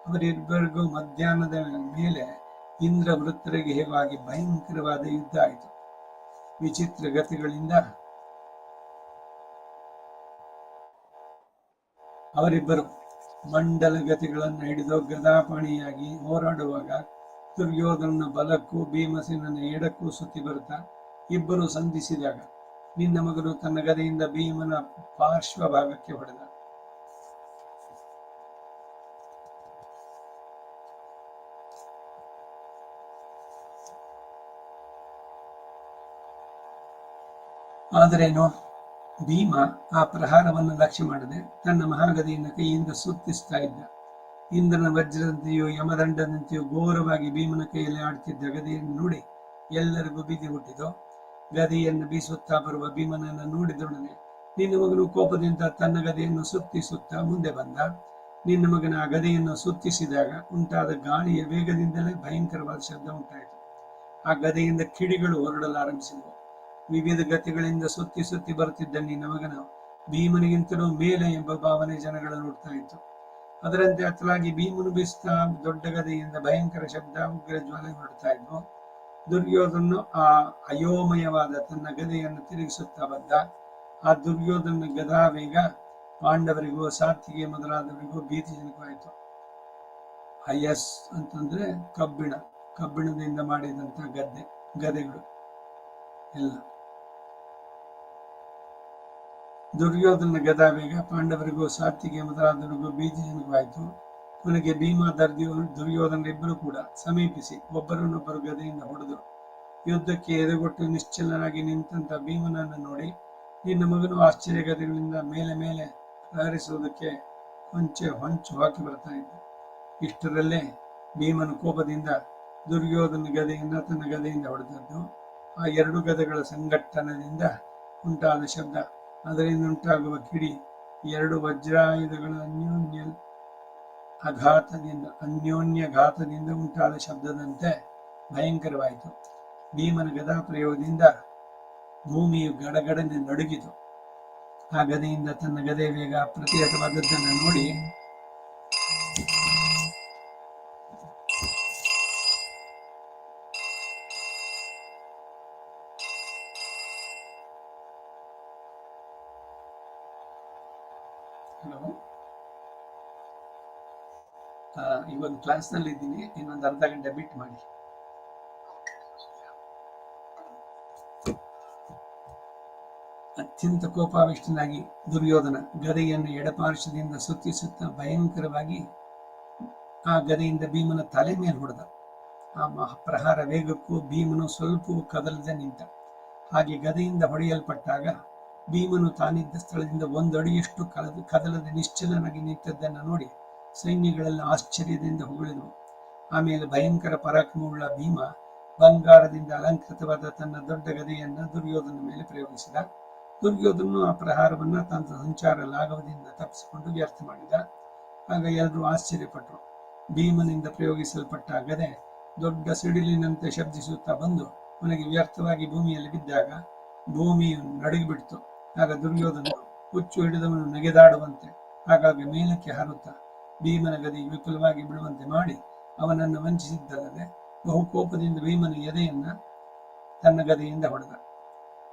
Speaker 1: ಅವರಿಬ್ಬರಿಗೂ ಮಧ್ಯಾಹ್ನದ ಮೇಲೆ ಇಂದ್ರ ವೃತ್ತರಿಗೆ ಹೇಗಾಗಿ ಭಯಂಕರವಾದ ಯುದ್ಧ ಆಯಿತು. ವಿಚಿತ್ರ ಗತಿಗಳಿಂದ ಅವರಿಬ್ಬರು ಮಂಡಲ ಗತಿಗಳನ್ನು ಹಿಡಿದು ಗದಾಪಾಣಿಯಾಗಿ ಹೋರಾಡುವಾಗ ದುರ್ಯೋಧನನ ಬಲಕ್ಕೂ ಭೀಮಸೇನನ ಎಡಕ್ಕೂ ಸುತ್ತಿ ಬರುತ್ತಾ ಇಬ್ಬರು ಸಂಧಿಸಿದಾಗ ನಿನ್ನ ಮಗನು ತನ್ನ ಗದೆಯಿಂದ ಭೀಮನ ಪಾರ್ಶ್ವ ಭಾಗಕ್ಕೆ ಹೊಡೆದ. ಆದರೇನು ಭೀಮ ಆ ಪ್ರಹಾರವನ್ನು ಲಕ್ಷ್ಯ ಮಾಡದೆ ತನ್ನ ಮಹಾಗದೆಯನ್ನು ಕೈಯಿಂದ ಸುತ್ತಿಸ್ತಾ ಇದ್ದ. ಇಂದ್ರನ ವಜ್ರದಂತೆಯೋ ಯಮದಂಡದಂತೆಯೋ ಘೋರವಾಗಿ ಭೀಮನ ಕೈಯಲ್ಲಿ ಆಡ್ತಿದ್ದ ಗದೆಯನ್ನು ನೋಡಿ ಎಲ್ಲರಿಗೂ ಭೀತಿ ಹುಟ್ಟಿತು. ಗದೆಯನ್ನು ಬೀಸುತ್ತಾ ಬರುವ ಭೀಮನನ್ನು ನೋಡಿದೊಡನೆ ನಿನ್ನ ಮಗನು ಕೋಪದಿಂದ ತನ್ನ ಗದೆಯನ್ನು ಸುತ್ತಿಸುತ್ತಾ ಮುಂದೆ ಬಂದ. ನಿನ್ನ ಮಗನ ಆ ಗದೆಯನ್ನು ಸುತ್ತಿಸಿದಾಗ ಉಂಟಾದ ಗಾಳಿಯ ವೇಗದಿಂದಲೇ ಭಯಂಕರವಾದ ಶಬ್ದ ಉಂಟಾಯಿತು. ಆ ಗದೆಯಿಂದ ಕಿಡಿಗಳು ಹೊರಡಲಾರಂಭಿಸಿದವು. ವಿವಿಧ ಗತಿಗಳಿಂದ ಸುತ್ತಿ ಸುತ್ತಿ ಬರುತ್ತಿದ್ದ ನಿನ್ನ ಮಗನ ಭೀಮನಿಗಿಂತಲೂ ಮೇಲೆ ಎಂಬ ಭಾವನೆ ಜನಗಳ ನೋಡ್ತಾ ಇತ್ತು. ಅದರಂತೆ ಅತ್ತಲಾಗಿ ಭೀಮನು ಬೀಸ್ತಾ ದೊಡ್ಡ ಗದೆಯಿಂದ ಭಯಂಕರ ಶಬ್ದ, ಉಗ್ರ ಜ್ವಾಲೆ ಹೊರಡ್ತಾ ಇದ್ವು. ದುರ್ಯೋಧನ ಆ ಅಯೋಮಯವಾದ ತನ್ನ ಗದೆಯನ್ನು ತಿರುಗಿಸುತ್ತಾ ಬಂದ. ಆ ದುರ್ಯೋಧನ ಗದಾ ವೇಗ ಪಾಂಡವರಿಗೂ ಸಾತ್ವಿಗೆ ಮೊದಲಾದವರಿಗೂ ಭೀತಿಜನಕವಾಯಿತು. ಅಯಸ್ ಅಂತಂದ್ರೆ ಕಬ್ಬಿಣದಿಂದ ಮಾಡಿದಂತ ಗದೆಗಳು ಎಲ್ಲ. ದುರ್ಯೋಧನ ಗದಾ ವೇಗ ಪಾಂಡವರಿಗೂ ಸಾತ್ವಿಗೆ ಮೊದಲಾದವರಿಗೂ ಭೀತಿಜನಕವಾಯಿತು. ಕೊನೆಗೆ ಭೀಮ ದುರ್ಯೋಧನರಿಬ್ಬರು ಕೂಡ ಸಮೀಪಿಸಿ ಒಬ್ಬರನ್ನೊಬ್ಬರು ಗದೆಯಿಂದ ಹೊಡೆದರು. ಯುದ್ಧಕ್ಕೆ ಎದೆಗೊಟ್ಟು ನಿಶ್ಚಲನಾಗಿ ನಿಂತ ಭೀಮನನ್ನು ನೋಡಿ ನಿನ್ನ ಮಗನು ಆಶ್ಚರ್ಯ ಗದೆಗಳಿಂದ ಮೇಲೆ ಮೇಲೆ ಪ್ರಹರಿಸುವುದಕ್ಕೆ ಹೊಂಚು ಹಾಕಿ ಬರ್ತಾ ಇದ್ದ. ಇಷ್ಟರಲ್ಲೇ ಭೀಮನ ಕೋಪದಿಂದ ದುರ್ಯೋಧನ ಗದೆಯಿಂದ ತನ್ನ ಗದೆಯಿಂದ ಹೊಡೆದದ್ದು. ಆ ಎರಡು ಗದೆಗಳ ಸಂಘಟ್ಟನದಿಂದ ಉಂಟಾದ ಶಬ್ದ, ಅದರಿಂದ ಉಂಟಾಗುವ ಕಿಡಿ ಎರಡು ವಜ್ರಾಯುಧಗಳ ಅನ್ಯೋನ್ಯ ಘಾತದಿಂದ ಉಂಟಾದ ಶಬ್ದದಂತೆ ಭಯಂಕರವಾಯಿತು. ಭೀಮನ ಗದಾ ಪ್ರಯೋಗದಿಂದ ಭೂಮಿಯು ಗಡಗಡನೆ ನಡುಗಿತು. ಆ ಗದೆಯಿಂದ ತನ್ನ ಗದೆ ವೇಗ ಪ್ರತಿಹತವಾದದ್ದನ್ನು ನೋಡಿ ಇವಾಗ ಕ್ಲಾಸ್ನಲ್ಲಿ ಇದ್ದೀನಿ, ಇನ್ನೊಂದು ಅರ್ಧ ಗಂಟೆ ಬಿಟ್ಟು ಮಾಡಿ. ಅತ್ಯಂತ ಕೋಪಾವಿಷ್ಟನಾಗಿ ದುರ್ಯೋಧನ ಗದೆಯನ್ನು ಎಡಪಾರ್ಶ್ವದಿಂದ ಸುತ್ತಿ ಭಯಂಕರವಾಗಿ ಆ ಗದೆಯಿಂದ ಭೀಮನ ತಲೆ ಮೇಲೆ ಹೊಡೆದ. ಆ ಪ್ರಹಾರ ವೇಗಕ್ಕೂ ಭೀಮನು ಸ್ವಲ್ಪವೂ ಕದಲದೆ ನಿಂತ. ಹಾಗೆ ಗದೆಯಿಂದ ಹೊಡೆಯಲ್ಪಟ್ಟಾಗ ಭೀಮನು ತಾನಿದ್ದ ಸ್ಥಳದಿಂದ ಒಂದು ಅಡಿಯಷ್ಟು ಕದಲದೆ ನಿಶ್ಚಲನಾಗಿ ನಿಂತದ್ದನ್ನು ನೋಡಿ ಸೈನ್ಯಗಳೆಲ್ಲ ಆಶ್ಚರ್ಯದಿಂದ ಹೊಗಳಿದವು. ಆಮೇಲೆ ಭಯಂಕರ ಪರಾಕ್ರಮವುಳ್ಳ ಭೀಮ ಬಂಗಾರದಿಂದ ಅಲಂಕೃತವಾದ ತನ್ನ ದೊಡ್ಡ ಗದೆಯನ್ನು ದುರ್ಯೋಧನ ಮೇಲೆ ಪ್ರಯೋಗಿಸಿದ. ದುರ್ಯೋಧನನು ಆ ಪ್ರಹಾರವನ್ನ ತನ್ನ ಸಂಚಾರ ಲಾಘವದಿಂದ ತಪ್ಪಿಸಿಕೊಂಡು ವ್ಯರ್ಥ ಮಾಡಿದ. ಆಗ ಎಲ್ಲರೂ ಆಶ್ಚರ್ಯಪಟ್ಟರು. ಭೀಮನಿಂದ ಪ್ರಯೋಗಿಸಲ್ಪಟ್ಟ ಗದೆ ದೊಡ್ಡ ಸಿಡಿಲಿನಂತೆ ಶಬ್ದಿಸುತ್ತಾ ಬಂದು ಅವನಿಗೆ ವ್ಯರ್ಥವಾಗಿ ಭೂಮಿಯಲ್ಲಿ ಬಿದ್ದಾಗ ಭೂಮಿಯು ನಡುಗಿಬಿಡ್ತು. ಆಗ ದುರ್ಯೋಧನ ಹುಚ್ಚು ಹಿಡಿದವನು ನೆಗೆದಾಡುವಂತೆ ಆಗಾಗ ಮೇಲಕ್ಕೆ ಹಾರುತ್ತಾ ಭೀಮನ ಗದೆ ವಿಫಲವಾಗಿ ಬಿಡುವಂತೆ ಮಾಡಿ ಅವನನ್ನು ವಂಚಿಸಿದ್ದಲ್ಲದೆ ಬಹುಕೋಪದಿಂದ ಭೀಮನ ಎದೆಯನ್ನ ತನ್ನ ಗದೆಯಿಂದ ಹೊಡೆದ.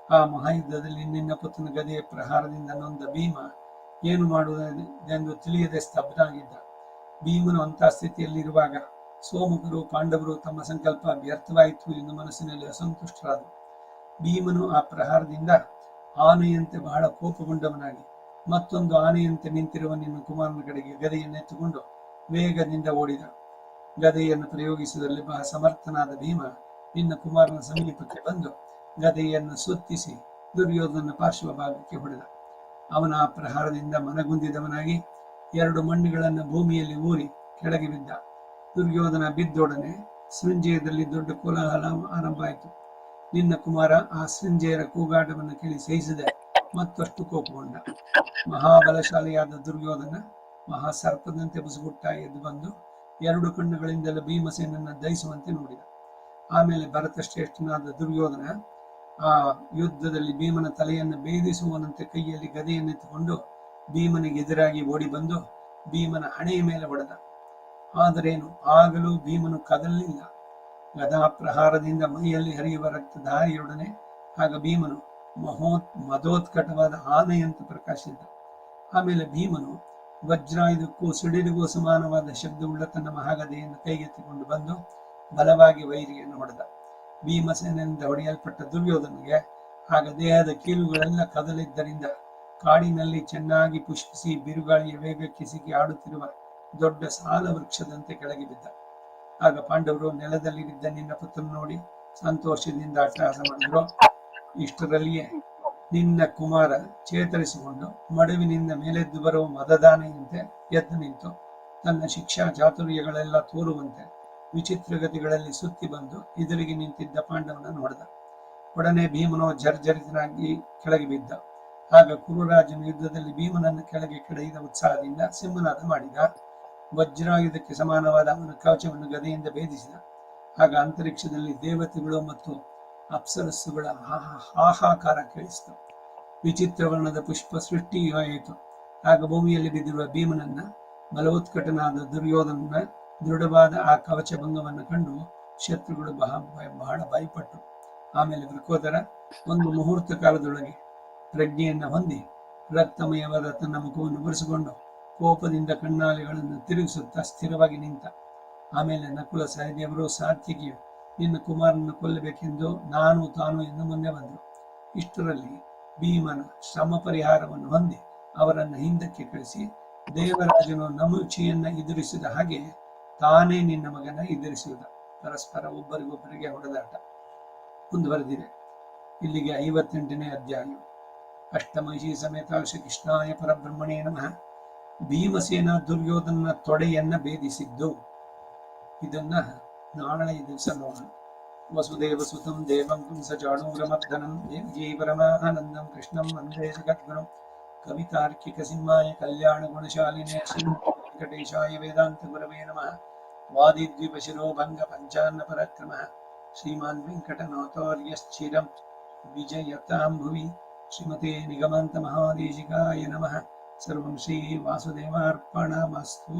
Speaker 1: ಆ ಮಹಾಯುದ್ಧದಲ್ಲಿ ನಿನ್ನ ಪುತ್ರನ ಗದೆಯ ಪ್ರಹಾರದಿಂದ ನೊಂದ ಭೀಮ ಏನು ಮಾಡುವುದೆಂದು ತಿಳಿಯದೆ ಸ್ತಬ್ಧನಾಗಿದ್ದ. ಭೀಮನು ಅಂತಹ ಸ್ಥಿತಿಯಲ್ಲಿರುವಾಗ ಸೋಮಕರು ಪಾಂಡವರು ತಮ್ಮ ಸಂಕಲ್ಪ ವ್ಯರ್ಥವಾಯಿತು ಎಂದು ಮನಸ್ಸಿನಲ್ಲಿ ಅಸಂತುಷ್ಟರಾದರು. ಭೀಮನು ಆ ಪ್ರಹಾರದಿಂದ ಆನೆಯಂತೆ ಬಹಳ ಕೋಪಗೊಂಡವನಾಗಿ ಮತ್ತೊಂದು ಆನೆಯಂತೆ ನಿಂತಿರುವ ನಿನ್ನ ಕುಮಾರನ ಕಡೆಗೆ ಗದೆಯನ್ನೆತ್ತುಕೊಂಡು ವೇಗದಿಂದ ಓಡಿದ. ಗದೆಯನ್ನು ಪ್ರಯೋಗಿಸುವುದರಲ್ಲಿ ಬಹಳ ಸಮರ್ಥನಾದ ಭೀಮ ನಿನ್ನ ಕುಮಾರನ ಸಮೀಪಕ್ಕೆ ಬಂದು ಗದೆಯನ್ನು ಸುತ್ತಿಸಿ ದುರ್ಯೋಧನ ಪಾರ್ಶ್ವ ಭಾಗಕ್ಕೆ ಹೊಡೆದ. ಅವನ ಆ ಪ್ರಹಾರದಿಂದ ಮನಗುಂದಿದವನಾಗಿ ಎರಡು ಮಣ್ಣುಗಳನ್ನು ಭೂಮಿಯಲ್ಲಿ ಊರಿ ಕೆಳಗೆ ಬಿದ್ದ. ದುರ್ಯೋಧನ ಬಿದ್ದೊಡನೆ ಸಂಜಯದಲ್ಲಿ ದೊಡ್ಡ ಕೋಲಾಹಲ ಆರಂಭ ಆಯಿತು. ನಿನ್ನ ಕುಮಾರ ಆ ಸಂಜಯರ ಕೂಗಾಟವನ್ನು ಕೇಳಿ ಸಹಿಸದೆ ಮತ್ತಷ್ಟು ಕೋಪಗೊಂಡ. ಮಹಾಬಲಶಾಲಿಯಾದ ದುರ್ಯೋಧನ ಮಹಾಸರ್ಪದಂತೆ ಬುಸುಗುಟ್ಟ ಎದ್ದು ಬಂದು ಎರಡು ಕಣ್ಣುಗಳಿಂದಲೂ ಭೀಮಸೇನನ್ನು ದಹಿಸುವಂತೆ ನೋಡಿದ. ಆಮೇಲೆ ಭರತ ಶ್ರೇಷ್ಠನಾದ ದುರ್ಯೋಧನ ಆ ಯುದ್ಧದಲ್ಲಿ ಭೀಮನ ತಲೆಯನ್ನು ಭೇದಿಸುವನಂತೆ ಕೈಯಲ್ಲಿ ಗದೆಯನ್ನೆತ್ತುಕೊಂಡು ಭೀಮನಿಗೆ ಎದುರಾಗಿ ಓಡಿ ಬಂದು ಭೀಮನ ಹಣೆಯ ಮೇಲೆ ಹೊಡೆದ. ಆದರೇನು ಆಗಲೂ ಭೀಮನು ಕದಲಿಲ್ಲ. ಗದಾ ಪ್ರಹಾರದಿಂದ ಮೈಯಲ್ಲಿ ಹರಿಯುವ ರಕ್ತಧಾರಿಯೊಡನೆ ಆಗ ಭೀಮನು ಮದೋತ್ಕಟವಾದ ಆನೆಯಂತೆ ಪ್ರಕಾಶಿಸಿದ. ಆಮೇಲೆ ಭೀಮನು ವಜ್ರಾಯುಧಕ್ಕೂ ಸಿಡಿಲಿಗೂ ಸಮಾನವಾದ ಶಬ್ದವುಳ್ಳ ತನ್ನ ಮಹಾಗದೆಯನ್ನು ಕೈಗೆತ್ತಿಕೊಂಡು ಬಂದು ಬಲವಾಗಿ ವೈರಿಯನ್ನು ಹೊಡೆದ. ಭೀಮಸೇನಿಂದ ಹೊಡೆಯಲ್ಪಟ್ಟ ದುರ್ಯೋಧನಿಗೆ ಆಗ ದೇಹದ ಕೀಲುಗಳೆಲ್ಲ ಕದಲಿದ್ದರಿಂದ ಕಾಡಿನಲ್ಲಿ ಚೆನ್ನಾಗಿ ಪುಷ್ಪಿಸಿ ಬಿರುಗಾಳಿಯ ವೇಗಕ್ಕೆ ಸಿಕ್ಕಿ ಆಡುತ್ತಿರುವ ದೊಡ್ಡ ಸಾಲ ವೃಕ್ಷದಂತೆ ಕೆಳಗೆ ಬಿದ್ದ. ಆಗ ಪಾಂಡವರು ನೆಲದಲ್ಲಿ ಬಿದ್ದ ನಿನ್ನ ಪುತ್ರನ ನೋಡಿ ಸಂತೋಷದಿಂದ ಅಟ್ಟಹಾಸ ಮಾಡಿದ್ರು. ಇಷ್ಟರಲ್ಲಿಯೇ ನಿನ್ನ ಕುಮಾರ ಚೇತರಿಸಿಕೊಂಡು ಮಡುವಿನಿಂದ ಮೇಲೆದ್ದು ಬರುವ ಮದದಾನೆಯಂತೆ ಎದ್ದು ನಿಂತು ತನ್ನ ಶಿಕ್ಷಾ ಚಾತುರ್ಯಗಳೆಲ್ಲ ತೋರುವಂತೆ ವಿಚಿತ್ರಗತಿಗಳಲ್ಲಿ ಸುತ್ತಿ ಬಂದು ಎದುರಿಗೆ ನಿಂತಿದ್ದ ಪಾಂಡವನನ್ನು ಹೊಡೆದ. ಒಡನೆ ಭೀಮನೋ ಜರ್ಜರಿತನಾಗಿ ಕೆಳಗೆ ಬಿದ್ದ. ಆಗ ಕುರುರಾಜನು ಯುದ್ಧದಲ್ಲಿ ಭೀಮನನ್ನು ಕೆಳಗೆ ಕೆಡಹಿದ ಉತ್ಸಾಹದಿಂದ ಸಿಂಹನಾದ ಮಾಡಿದ. ವಜ್ರಾಯುಧಕ್ಕೆ ಸಮಾನವಾದ ಅವನ ಕವಚವನ್ನು ಗದೆಯಿಂದ ಭೇದಿಸಿದ. ಆಗ ಅಂತರಿಕ್ಷದಲ್ಲಿ ದೇವತೆಗಳು ಮತ್ತು ಅಪ್ಸರಸ್ಸುಗಳ ಹಾಹಾಕಾರ ಕೇಳಿಸಿತು. ವಿಚಿತ್ರ ವರ್ಣದ ಪುಷ್ಪ ಸೃಷ್ಟಿಯಾಯಿತು. ಆಗ ಭೂಮಿಯಲ್ಲಿ ಬಿದ್ದಿರುವ ಭೀಮನನ್ನ ಬಲೋತ್ಕಟನಾದ ದುರ್ಯೋಧನನ ದೃಢವಾದ ಆ ಕವಚ ಭಂಗವನ್ನು ಕಂಡು ಶತ್ರುಗಳು ಬಹಳ ಭಯಪಟ್ಟರು. ಆಮೇಲೆ ವೃಕೋದರ ಒಂದು ಮುಹೂರ್ತ ಕಾಲದೊಳಗೆ ಪ್ರಜ್ಞೆಯನ್ನು ಹೊಂದಿ ರಕ್ತಮಯವಾದ ತನ್ನ ಮುಖವನ್ನು ಒರೆಸಿಕೊಂಡು ಕೋಪದಿಂದ ಕಣ್ಣಾಲೆಗಳನ್ನು ತಿರುಗಿಸುತ್ತಾ ಸ್ಥಿರವಾಗಿ ನಿಂತ. ಆಮೇಲೆ ನಕುಲ ಸಹದೇವರು ಸಾತ್ಯಕಿಯು ನಿನ್ನ ಕುಮಾರನನ್ನು ಕೊಲ್ಲಬೇಕೆಂದು ತಾನು ಎಂದು ಮುಂದೆ ಬಂದರು. ಇಷ್ಟರಲ್ಲಿ ಭೀಮನ ಶ್ರಮ ಪರಿಹಾರವನ್ನು ಹೊಂದಿ ಅವರನ್ನು ಹಿಂದಕ್ಕೆ ಕಳಿಸಿ ದೇವರಾಜನು ನಮುಚಿಯನ್ನ ಎದುರಿಸಿದ ಹಾಗೆ ತಾನೇ ನಿನ್ನ ಮಗನ ಎದುರಿಸುವುದ. ಪರಸ್ಪರ ಒಬ್ಬರಿಗೊಬ್ಬರಿಗೆ ಹೊಡೆದಾಟ ಮುಂದುವರೆದಿದೆ. ಇಲ್ಲಿಗೆ 58ನೇ ಅಧ್ಯಾಯ. ಅಷ್ಟಮಹಿಷಿ ಸಮೇತ ಶ್ರೀಕೃಷ್ಣಾಯ ಪರಬ್ರಹ್ಮಣೇ ನಮಃ. ಭೀಮಸೇನ ದುರ್ಯೋಧನ ತೊಡೆಯನ್ನ ಭೇದಿಸಿದ್ದು. ಇದನ್ನ ನಾಳೆ ದಿವಸ ನೋಡೋಣ. ವಸುದೇವ ಸುತಂ ದೇವಂ ಕಂಸ ಚಾಣೂರಮರ್ದನಂ ದೇವಕೀ ಪರಮಾನಂದಂ ಕೃಷ್ಣಂ ವಂದೇ ಜಗದ್ಗುರುಂ कवितार्किक सिंहाय कल्याण गुणशालिने वेंकटेशाय वेदांत गुरवे नमः। वादिद्विपशिरो भंग पंचान्न पराक्रमः श्रीमान् वेंकटनाथार्यश्चिरं विजयतां भुवि। श्रीमते निगमान्त महादेशिकाय नमः। सर्वं श्री वासुदेवार्पणमस्तु।